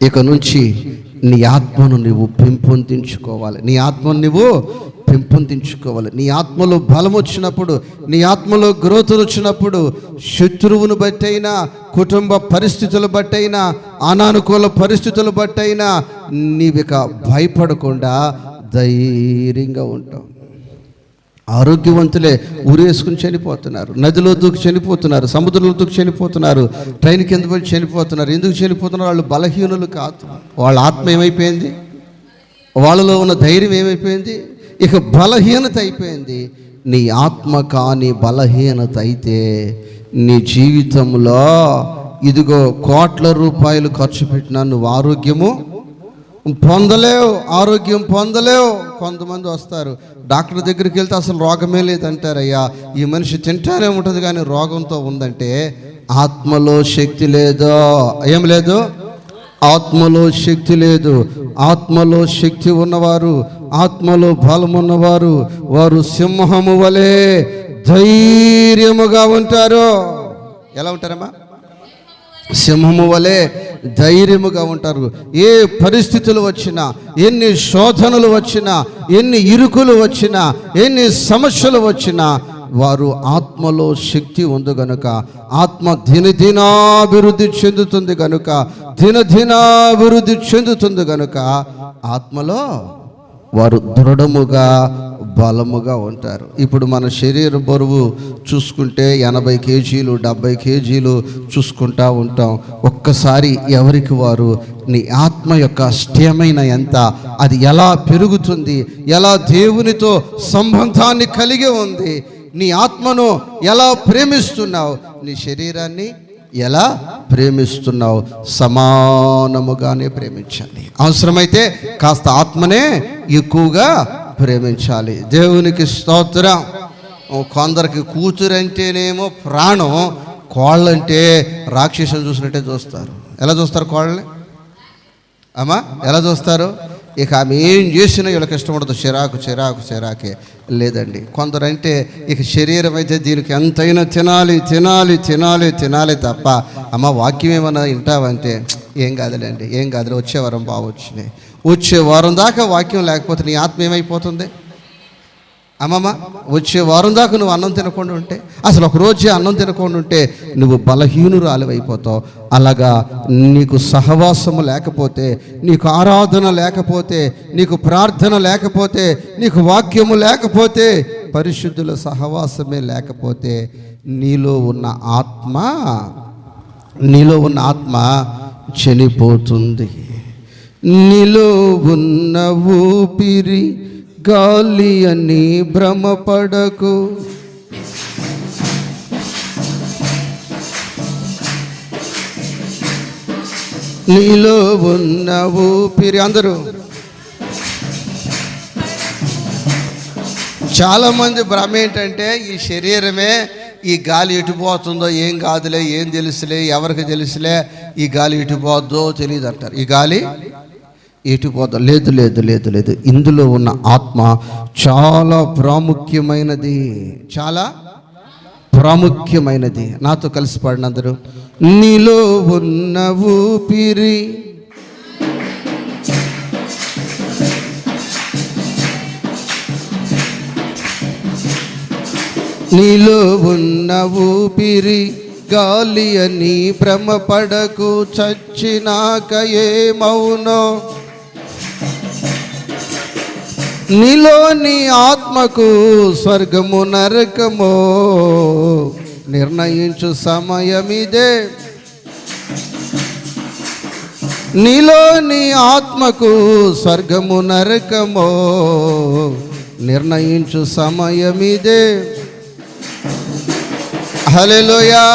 ఇక నుంచి నీ ఆత్మను నువ్వు పెంపొందించుకోవాలి. నీ ఆత్మలో బలం వచ్చినప్పుడు, నీ ఆత్మలో గ్రోత్ వచ్చినప్పుడు, శత్రువును బట్టైనా, కుటుంబ పరిస్థితులు బట్టైనా, అనానుకూల పరిస్థితులు బట్టైనా నీవిక భయపడకుండా ధైర్యంగా ఉంటావు. ఆరోగ్యవంతులే ఊరేసుకుని చనిపోతున్నారు, నదిలో దూకి చనిపోతున్నారు, సముద్రంలో దూకి చనిపోతున్నారు, ట్రైన్ కింద పడి చనిపోతున్నారు. ఎందుకు చనిపోతున్నారు? వాళ్ళు బలహీనులు కాదు. వాళ్ళ ఆత్మ ఏమైపోయింది? వాళ్ళలో ఉన్న ధైర్యం ఏమైపోయింది? ఇక బలహీనత అయిపోయింది. నీ ఆత్మ కానీ బలహీనత అయితే నీ జీవితంలో ఇదిగో కోట్ల రూపాయలు ఖర్చు పెట్టినా నువ్వు ఆరోగ్యం పొందలేవు. కొంతమంది వస్తారు, డాక్టర్ దగ్గరికి వెళ్తే అసలు రోగమే లేదంటారయ్యా. ఈ మనిషి తింటానే ఉంటుంది కానీ రోగంతో ఉందంటే ఆత్మలో శక్తి లేదో. ఏం లేదు? ఆత్మలో శక్తి లేదు. ఆత్మలో శక్తి ఉన్నవారు, ఆత్మలో బలం ఉన్నవారు, వారు సింహము వలె ధైర్యముగా ఉంటారు. ఎలా ఉంటారమ్మా? సింహము వలె ధైర్యముగా ఉంటారు. ఏ పరిస్థితులు వచ్చినా, ఎన్ని శోధనలు వచ్చినా, ఎన్ని ఇరుకులు వచ్చినా, ఎన్ని సమస్యలు వచ్చినా వారు ఆత్మలో శక్తి ఉంది గనుక, ఆత్మ దినదినాభివృద్ధి చెందుతుంది గనుక ఆత్మలో వారు దృఢముగా బలముగా ఉంటారు. ఇప్పుడు మన శరీర బరువు చూసుకుంటే 80 కేజీలు 70 కేజీలు చూసుకుంటా ఉంటాం. ఒక్కసారి ఎవరికి వారు నీ ఆత్మ యొక్క స్టేమినా ఎంత, అది ఎలా పెరుగుతుంది, ఎలా దేవునితో సంబంధాన్ని కలిగి ఉంది, నీ ఆత్మను ఎలా ప్రేమిస్తున్నావు, నీ శరీరాన్ని ఎలా ప్రేమిస్తున్నావు, సమానముగానే ప్రేమించాలి. అవసరమైతే కాస్త ఆత్మనే ఎక్కువగా ప్రేమించాలి. దేవునికి స్తోత్రం. కొందరికి కూతురంటేనేమో ప్రాణం, కోళ్ళంటే రాక్షసుని చూసినట్టే చూస్తారు. ఎలా చూస్తారు కోళ్ళని అమ్మా? ఎలా చూస్తారు? ఇక ఆమె ఏం చేసినా వీళ్ళకి ఇష్టం ఉండదు. చిరాకే లేదండి. కొందరంటే ఇక శరీరం అయితే దీనికి ఎంతైనా తినాలి తప్ప అమ్మ వాక్యం ఏమన్నా వింటావంటే ఏం కాదులే వచ్చే వారం బాగొచ్చినాయి. వచ్చే వారం దాకా వాక్యం లేకపోతే నీ ఆత్మ ఏమైపోతుంది అమ్మమ్మ? వచ్చే వారం దాకా నువ్వు అన్నం తినకుండా ఉంటే, అసలు ఒక రోజే అన్నం తినకుండా ఉంటే నువ్వు బలహీనురాలివైపోతావు. అలాగా నీకు సహవాసము లేకపోతే, నీకు ఆరాధన లేకపోతే, నీకు ప్రార్థన లేకపోతే, నీకు వాక్యము లేకపోతే, పరిశుద్ధుల సహవాసమే లేకపోతే నీలో ఉన్న ఆత్మ నీలో ఉన్న ఆత్మ చనిపోతుంది. నీలో ఉన్న ఊపిరి గాలి అని భ్రమపడకు. నీలో ఉన్న ఊపిరి. అందరూ చాలామంది భ్రమ ఏంటంటే ఈ శరీరమే, ఈ గాలి ఎటుపోతుందో ఏం కాదులే, ఏం తెలుసులే, ఎవరికి తెలుసులే, ఈ గాలి ఎటుపోద్దో తెలియదు అంటారు. ఈ గాలి ఎటుపోద్దో. లేదు లేదు లేదు లేదు, ఇందులో ఉన్న ఆత్మ చాలా ప్రాముఖ్యమైనది, చాలా ప్రాముఖ్యమైనది. నాతో కలిసి పాడిన అందరూ. నీలో ఉన్న ఊపిరి నీలో ఉన్న ఊపిరి గాలి అని భ్రమపడకు. చచ్చినాక ఏమౌనో నీలోని ఆత్మకు స్వర్గము నరకమో నిర్ణయించు సమయమిదే. నీలోని ఆత్మకు స్వర్గము నరకమో నిర్ణయించు సమయమిదే. హల్లెలూయా.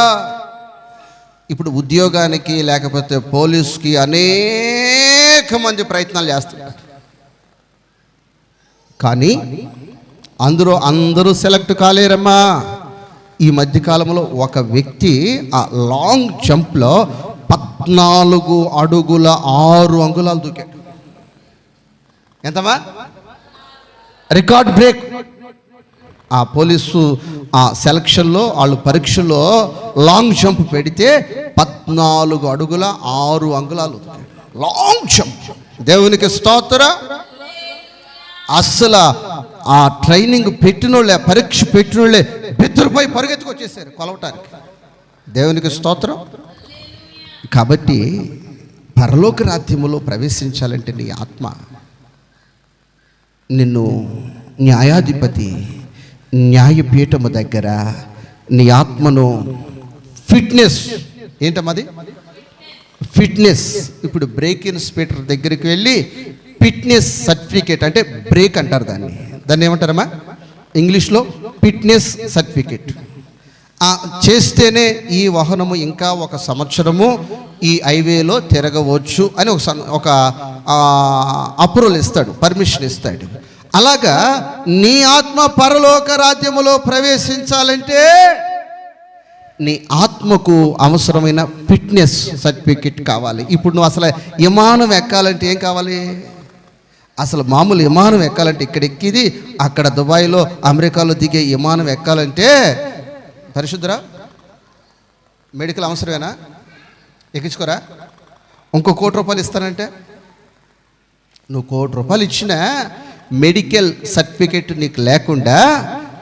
ఇప్పుడు ఉద్యోగానికి లేకపోతే పోలీస్కి అనేక మంది ప్రయత్నాలు చేస్తున్నారు, కానీ అందరూ సెలెక్ట్ కాలేరమ్మా. ఈ మధ్యకాలంలో ఒక వ్యక్తి ఆ లాంగ్ జంప్లో 14 అడుగుల 6 అంగుళాలు దూకాడు. ఎంతమ్మా? Record break. ఆ పోలీసు ఆ సెలక్షన్లో వాళ్ళు పరీక్షలో లాంగ్ జంప్ పెడితే 14 అడుగుల 6 అంగుళాలు లాంగ్ జంప్. దేవునికి స్తోత్రం. అస్సలు ఆ ట్రైనింగ్ పెట్టినోళ్ళే, పరీక్ష పెట్టినోళ్ళే బెత్తరపై పరిగెత్తుకొచ్చేసారు కొలవటానికి. దేవునికి స్తోత్రం. కాబట్టి పరలోక రాజ్యములో ప్రవేశించాలంటే నీ ఆత్మ నిన్ను న్యాయాధిపతి న్యాయపీఠము దగ్గర నీ ఆత్మను ఫిట్నెస్ ఏంటమ్మది? ఫిట్నెస్. ఇప్పుడు బ్రేక్ ఇన్స్పెక్టర్ దగ్గరికి వెళ్ళి ఫిట్నెస్ సర్టిఫికేట్ అంటే బ్రేక్ అంటారు దాన్ని ఏమంటారమ్మా ఇంగ్లీష్లో? ఫిట్నెస్ సర్టిఫికేట్ చేస్తేనే ఈ వాహనము ఇంకా 1 సంవత్సరము ఈ హైవేలో తిరగవచ్చు అని ఒక అప్రూవల్ ఇస్తాడు, పర్మిషన్ ఇస్తాడు. అలాగా నీ ఆత్మ పరలోక రాజ్యములో ప్రవేశించాలంటే నీ ఆత్మకు అవసరమైన ఫిట్నెస్ సర్టిఫికెట్ కావాలి. ఇప్పుడు నువ్వు అసలు విమానం ఎక్కాలంటే ఏం కావాలి? అసలు మామూలు విమానం ఎక్కాలంటే ఇక్కడ ఎక్కిది అక్కడ దుబాయ్లో అమెరికాలో దిగే విమానం ఎక్కాలంటే పరిశుద్ధరా మెడికల్ అవసరమేనా? ఎక్కించుకోరా? ఇంకో ₹1,00,00,000 ఇస్తానంటే నువ్వు ₹1,00,00,000 ఇచ్చినా మెడికల్ సర్టిఫికెట్ నీకు లేకుండా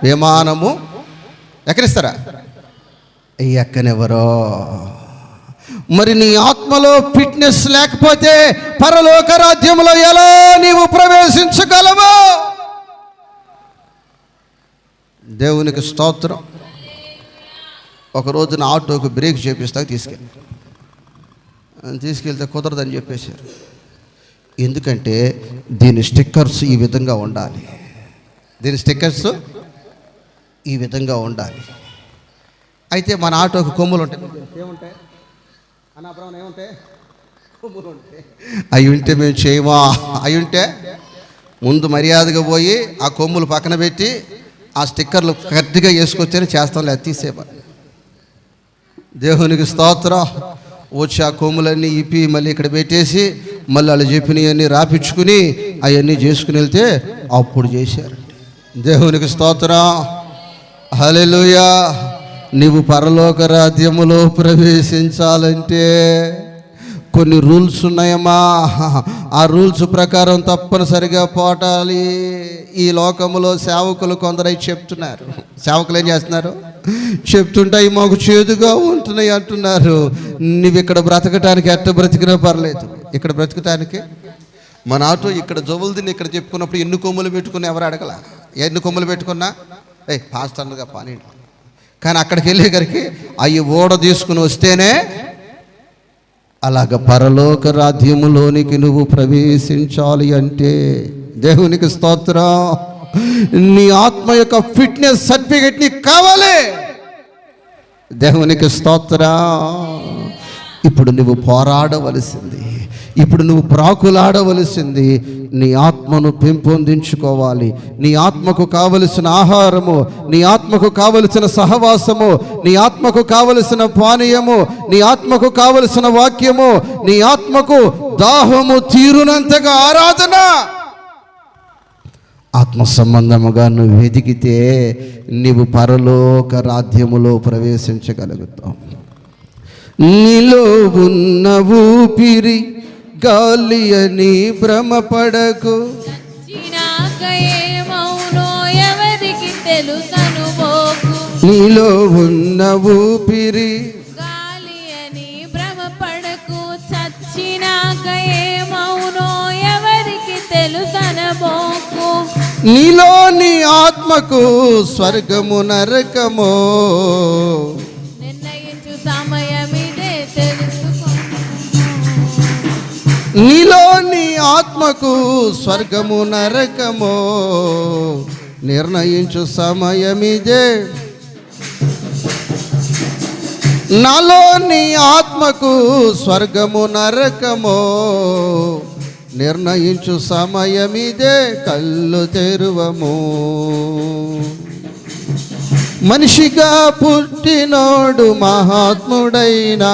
విమానము ఎక్కడిస్తారా? ఎక్కనెవరో. మరి నీ ఆత్మలో ఫిట్నెస్ లేకపోతే పరలోక రాజ్యంలో ఎలా నీవు ప్రవేశించగలవు? దేవునికి స్తోత్రం. ఒకరోజు నా ఆటోకి బ్రేక్ చేపిస్తాక తీసుకెళ్తే కుదరదని చెప్పేశారు. ఎందుకంటే దీని స్టిక్కర్స్ ఈ విధంగా ఉండాలి, దీని స్టిక్కర్స్ ఈ విధంగా ఉండాలి. అయితే మన ఆటోకి కొమ్ములు ఉంటాయి, ఏముంటాయి అనాపురం, ఏముంటాయి కొమ్ములు ఉంటాయి. అవి ఉంటే మేము చేయమా? అవి ఉంటే ముందు మర్యాదగా పోయి ఆ కొమ్ములు పక్కన పెట్టి ఆ స్టిక్కర్లు కరెక్ట్గా వేసుకొచ్చేనే చేస్తాం, లేదు తీసేమని. దేవునికి స్తోత్రం. వచ్చి ఆ కొమ్ములన్నీ ఇప్పి మళ్ళీ ఇక్కడ పెట్టేసి మళ్ళీ వాళ్ళు చెప్పినవన్నీ రాపించుకుని అవన్నీ చేసుకుని వెళ్తే అప్పుడు చేశారు. దేవునికి స్తోత్రం. హల్లెలూయా. నీవు పరలోక రాజ్యములో ప్రవేశించాలంటే కొన్ని రూల్స్ ఉన్నాయమ్మా. ఆ రూల్స్ ప్రకారం తప్పనిసరిగా పోటాలి. ఈ లోకములో సేవకులు కొందరై చెప్తున్నారు. సేవకులు ఏం చేస్తున్నారు? చెప్తుంటాయి మాకు చేదుగా ఉంటున్నాయి అంటున్నారు. నువ్వు ఇక్కడ బ్రతకటానికి ఎట్ట బ్రతికినా పర్లేదు. ఇక్కడ బ్రతకటానికి మన ఆటో ఇక్కడ జోవులదిని ఇక్కడ చెప్పుకున్నప్పుడు ఎన్ని కొమ్ములు పెట్టుకుని ఎవరు అడగల. ఎన్ని కొమ్ములు పెట్టుకున్నా పాస్టర్లుగా పని. కానీ అక్కడికి వెళ్ళేసరికి అవి ఓడ తీసుకుని వస్తేనే అలాగ పరలోక రాజ్యములోనికి నువ్వు ప్రవేశించాలి అంటే దేవునికి స్తోత్రం, నీ ఆత్మ యొక్క ఫిట్నెస్ సర్టిఫికెట్ నీకు కావాలి. దేవునికి స్తోత్రం. ఇప్పుడు నువ్వు పోరాడవలసింది, ఇప్పుడు నువ్వు ప్రాకులాడవలసింది నీ ఆత్మను పెంపొందించుకోవాలి. నీ ఆత్మకు కావలసిన ఆహారము, నీ ఆత్మకు కావలసిన సహవాసము, నీ ఆత్మకు కావలసిన పానీయము, నీ ఆత్మకు కావలసిన వాక్యము, నీ ఆత్మకు దాహము తీరునంతగా ఆరాధన. ఆత్మ సంబంధముగా నువ్వు వెతికితే నీవు పరలోక రాజ్యములో ప్రవేశించగలుగుతావు. నీలో ఉన్న ఊపిరి గాలి అని భ్రమపడకు. చచ్చినాక ఏమవునో ఎవరికి తెలుసనుకోకు. నీలో ఉన్న ఊపిరి గాలి అని భ్రమపడకు. చచ్చినాక ఏమవునో ఎవరికి తెలుసనబోకు. నీలో నీ ఆత్మకు స్వర్గము నరకమో నిర్ణయించు సమయమిదే తెలుసుకో. నీలో నీ ఆత్మకు స్వర్గము నరకమో నిర్ణయించు సమయమిదే. నాలో నీ ఆత్మకు స్వర్గము నరకమో నిర్ణయించు సమయమిదే. కళ్ళు తెరువము. మనిషిగా పుట్టినోడు మహాత్ముడైన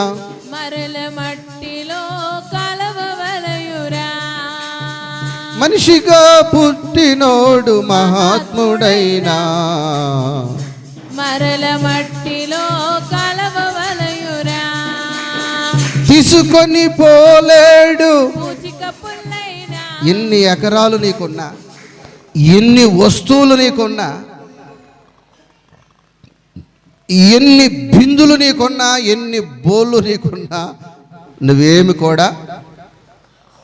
మరల మట్టిలో కలవవలయురా. మనిషిగా పుట్టినోడు మహాత్ముడైన మరల మట్టిలో కలవవలయురా. తీసుకొని పోలేడు. పూచిక పుల్లైనా ఎన్ని ఎకరాలు నీకున్నా, ఎన్ని వస్తువులు నీకున్నా, ఎన్ని బిందులు నీకున్నా, ఎన్ని బోళ్ళు నీకున్నా, నువ్వేమి కూడా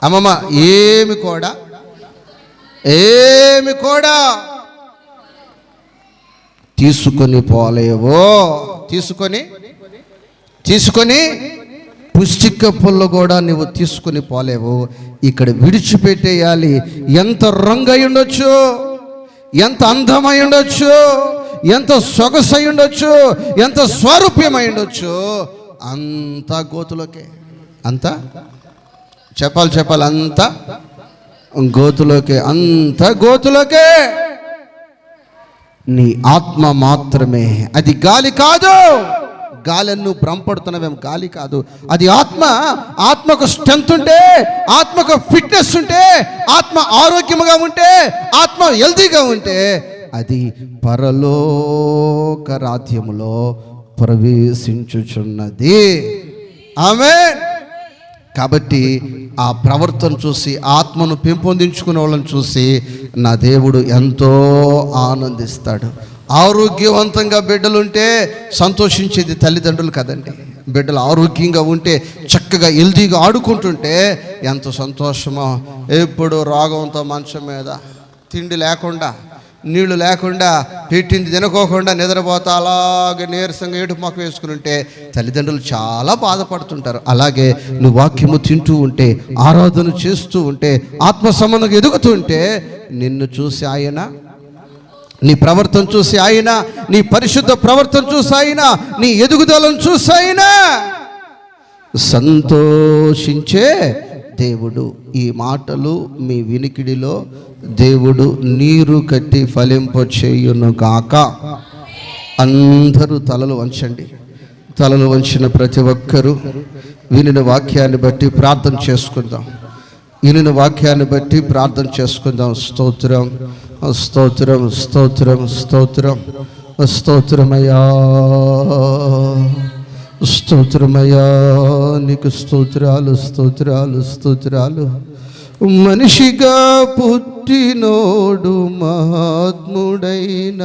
అమ్మమ్మ ఏమి కూడా తీసుకొని పోలేవో. తీసుకొని పుష్టిక పుల్ల కూడా నువ్వు తీసుకొని పోలేవు. ఇక్కడ విడిచిపెట్టేయాలి. ఎంత రంగు అయి ఉండొచ్చు, ఎంత అందమై ఉండొచ్చు, ఎంత సొగసై ఉండొచ్చు, ఎంత స్వరూప్యమై ఉండొచ్చు, అంత గోతులోకే. అంత చెప్పాలి అంత గోతులోకే. నీ ఆత్మ మాత్రమే. అది గాలి కాదు. గాలిని నువ్వు భ్రమపడుతున్నావేం, గాలి కాదు అది. ఆత్మకు స్ట్రెంత్ ఉంటే, ఆత్మకు ఫిట్నెస్ ఉంటే, ఆత్మ ఆరోగ్యముగా ఉంటే, ఆత్మ హెల్తీగా ఉంటే అది పరలోక రాజ్యములో ప్రవేశించుచున్నది. ఆమేన్. కాబట్టి ఆ ప్రవర్తన చూసి, ఆత్మను పెంపొందించుకునే వాళ్ళని చూసి నా దేవుడు ఎంతో ఆనందిస్తాడు. ఆరోగ్యవంతంగా బిడ్డలుంటే సంతోషించేది తల్లిదండ్రులు కదండి. బిడ్డలు ఆరోగ్యంగా ఉంటే, చక్కగా హెల్తీగా ఆడుకుంటుంటే ఎంత సంతోషమో. ఎప్పుడు రోగంతో మంచం మీద, తిండి లేకుండా, నీళ్లు లేకుండా, పెట్టింది తినకోకుండా నిద్రపోతా అలాగే నీరసంగా ఏడుపు మొక్క వేసుకుని ఉంటే తల్లిదండ్రులు చాలా బాధపడుతుంటారు. అలాగే నువ్వు వాక్యము తింటూ ఉంటే, ఆరాధన చేస్తూ ఉంటే, ఆత్మ సంబంధంగా ఎదుగుతూ ఉంటే నిన్ను చూసి ఆయన, నీ ప్రవర్తన చూసి ఆయన, నీ పరిశుద్ధ ప్రవర్తన చూసి ఆయన, నీ ఎదుగుదలను చూసి ఆయన సంతోషించే దేవుడు. ఈ మాటలు మీ వినికిడిలో దేవుడు నీరు కట్టి ఫలింపచేయును గాక. అందరూ తలలు వంచండి. తలలు వంచిన ప్రతి ఒక్కరూ వినిన వాక్యాన్ని బట్టి ప్రార్థన చేసుకుందాం. వినిన వాక్యాన్ని బట్టి ప్రార్థన చేసుకుందాం. స్తోత్రం, స్తోత్రం, స్తోత్రం, స్తోత్రం, స్తోత్రమయ్యా, స్తోత్రమయ్యా, నీకు స్తోత్రాలు, స్తోత్రాలు, స్తోత్రాలు. మనిషిగా పుట్టినోడు మహాత్ముడైన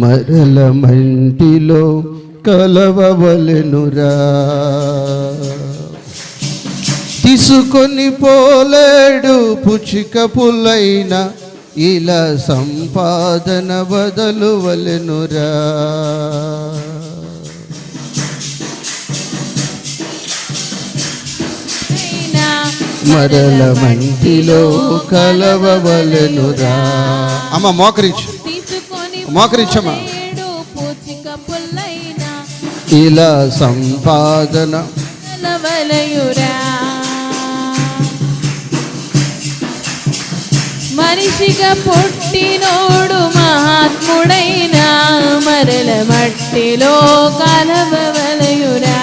మరల మంటిలో కలవవలెనురా. తీసుకొని పోలేడు పుచ్చిక పుల్లైన ఇలా సంపాదన బదలువలెనురా. మరల మంటిలో కలవవలెనురా. అమ్మ మోకరించు, తీసుకొని మోకరించమ్మా. పోలేడు పూచిక పుల్లైన ఇలా సంపాదన కలవలయురా. మనిషిగా పుట్టినోడు మహాత్ముడైన మరల మట్టిలో కలవవలయురా.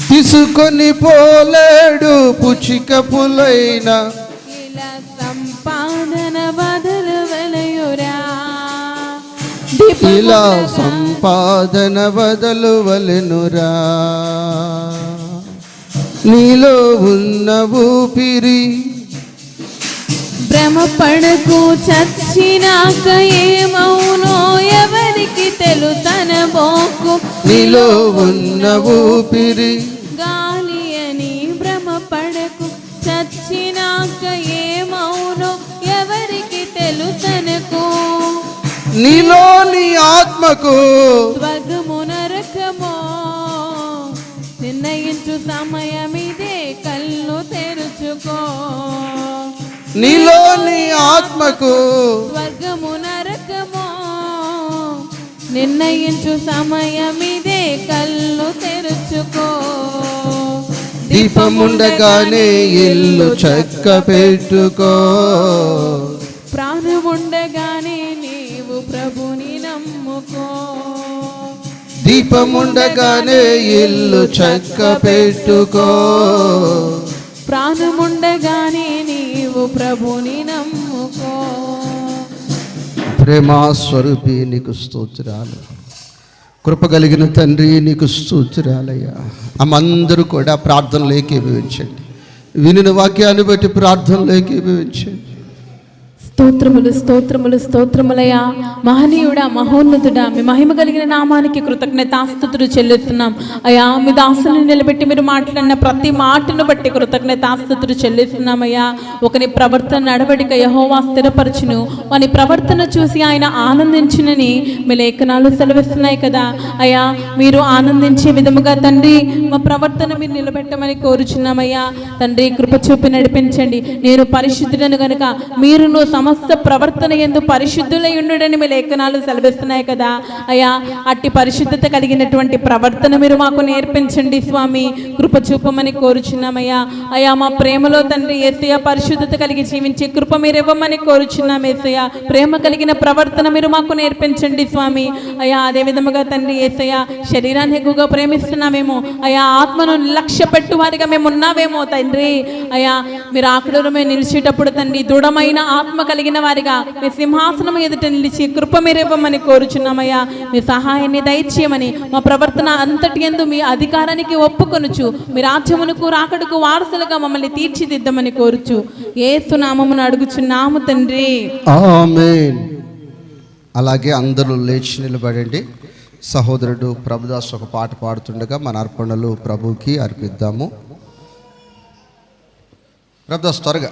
తీసుకొని పోలేడు పుచ్చిక పులైన ఇలా సంపాదన బదలవలయురా. ఇలా సంపాదన బదలువలెనురా. నీలో ఉన్న ఊపిరి భ్రమ పడకు, చచ్చినాక ఏమవునో ఎవరికి తెలుసనబోకు. నీలో ఉన్న ఊపిరి గాలి అని భ్రమ పడకు, చచ్చినాక ఏమవునో ఎవరికి తెలుసనకు. నీలోని ఆత్మకు స్వర్గము నరకమో నిర్ణయించు సమయమిదే, కళ్ళు తెరుచుకో. నీలోని ఆత్మకు స్వర్గము నరకమో నిర్ణయించు సమయమిదే, కళ్ళు తెరుచుకో. దీపముండగానే ఇల్లు చక్క పెట్టుకో. ప్రాణముండగానే నీవు ప్రభుని నమ్ముకో. దీపముండగానే ఇల్లు చక్క పెట్టుకో. ప్రాణముండగానే నీవు ప్రభుని నమ్ముకో. ప్రేమాస్వరూపి నీకు స్తోత్రాలు. కృప కలిగిన తండ్రి నీకు స్తోత్రాలయ్యా. అందరూ కూడా ప్రార్థనలు ఏకీభవించండి. వినిన వాక్యాన్ని బట్టి ప్రార్థనలు ఏకీభవించండి. స్తోత్రములు స్తోత్రములు స్తోత్రములయ్యా. మహనీయుడా, మహోన్నతుడా, మీ మహిమ కలిగిన నామానికి కృతజ్ఞతాస్తుతులు చెల్లిస్తున్నాం అయ్యా. మీ దాసుని నిలబెట్టి మీరు మాట్లాడిన ప్రతి మాటను బట్టి కృతజ్ఞతాస్తుతులు చెల్లిస్తున్నామయ్యా. ఒకని ప్రవర్తన నడవడిక యెహోవా స్థిరపరచును, వాని ప్రవర్తన చూసి ఆయన ఆనందించునని మీ లేఖనాలు సెలవిస్తున్నాయి కదా అయ్యా. మీరు ఆనందించే విధముగా తండ్రి మా ప్రవర్తన మీరు నిలబెట్టమని కోరుచున్నామయ్యా. తండ్రి కృప చూపి నడిపించండి. నేను పరిశుద్ధులను గనుక మీరును సమస్త ప్రవర్తన యందు పరిశుద్ధులై ఉండుడని మీ లేఖనాలు సెలవిస్తున్నాయి కదా అయ్యా. అట్టి పరిశుద్ధత కలిగినటువంటి ప్రవర్తన మీరు మాకు నేర్పించండి స్వామి. కృప చూపమని కోరుచున్నామయ్యా. అయ్యా మా ప్రేమలో తండ్రి యేసయ్య పరిశుద్ధత కలిగి జీవించే కృప మీరు ఇవ్వమని కోరుచున్నాం యేసయ్య. ప్రేమ కలిగిన ప్రవర్తన మీరు మాకు నేర్పించండి స్వామి. అయ్యా అదే విధముగా తండ్రి యేసయ్య శరీరాన్ని ఎక్కువగా ప్రేమిస్తున్నామేమో అయ్యా, ఆత్మను లక్ష్య పెట్టు వారిగా మేము ఉన్నావేమో తండ్రి. అయ్యా మీరు ఆకుడులో మేము నిలిచేటప్పుడు తండ్రి దృఢమైన ఆత్మ కలిగిన వారిగా మీ సింహాసనం ఎదుట నిలిచి కృప మీరు ఇవ్వమని కోరుచున్నామయ్యా. మీ సహాయాన్ని దయచేయమని మా ప్రవర్తన అంతటి యందు మీ అధికారానికి ఒప్పుకొనుచు మీ రాజ్యమునకు రాకడకు వారసులుగా మమ్మల్ని తీర్చిదిద్దమని కోరుచు యేసు నామమున అడుగుచున్నాము తండ్రి, ఆమేన్. అలాగే అందరూ లేచి నిలబడండి. సహోదరుడు ప్రభుదాస్ ఒక పాట పాడుతుండగా మన అర్పణలు ప్రభుకి అర్పిద్దాము. ప్రభుదాస్ త్వరగా.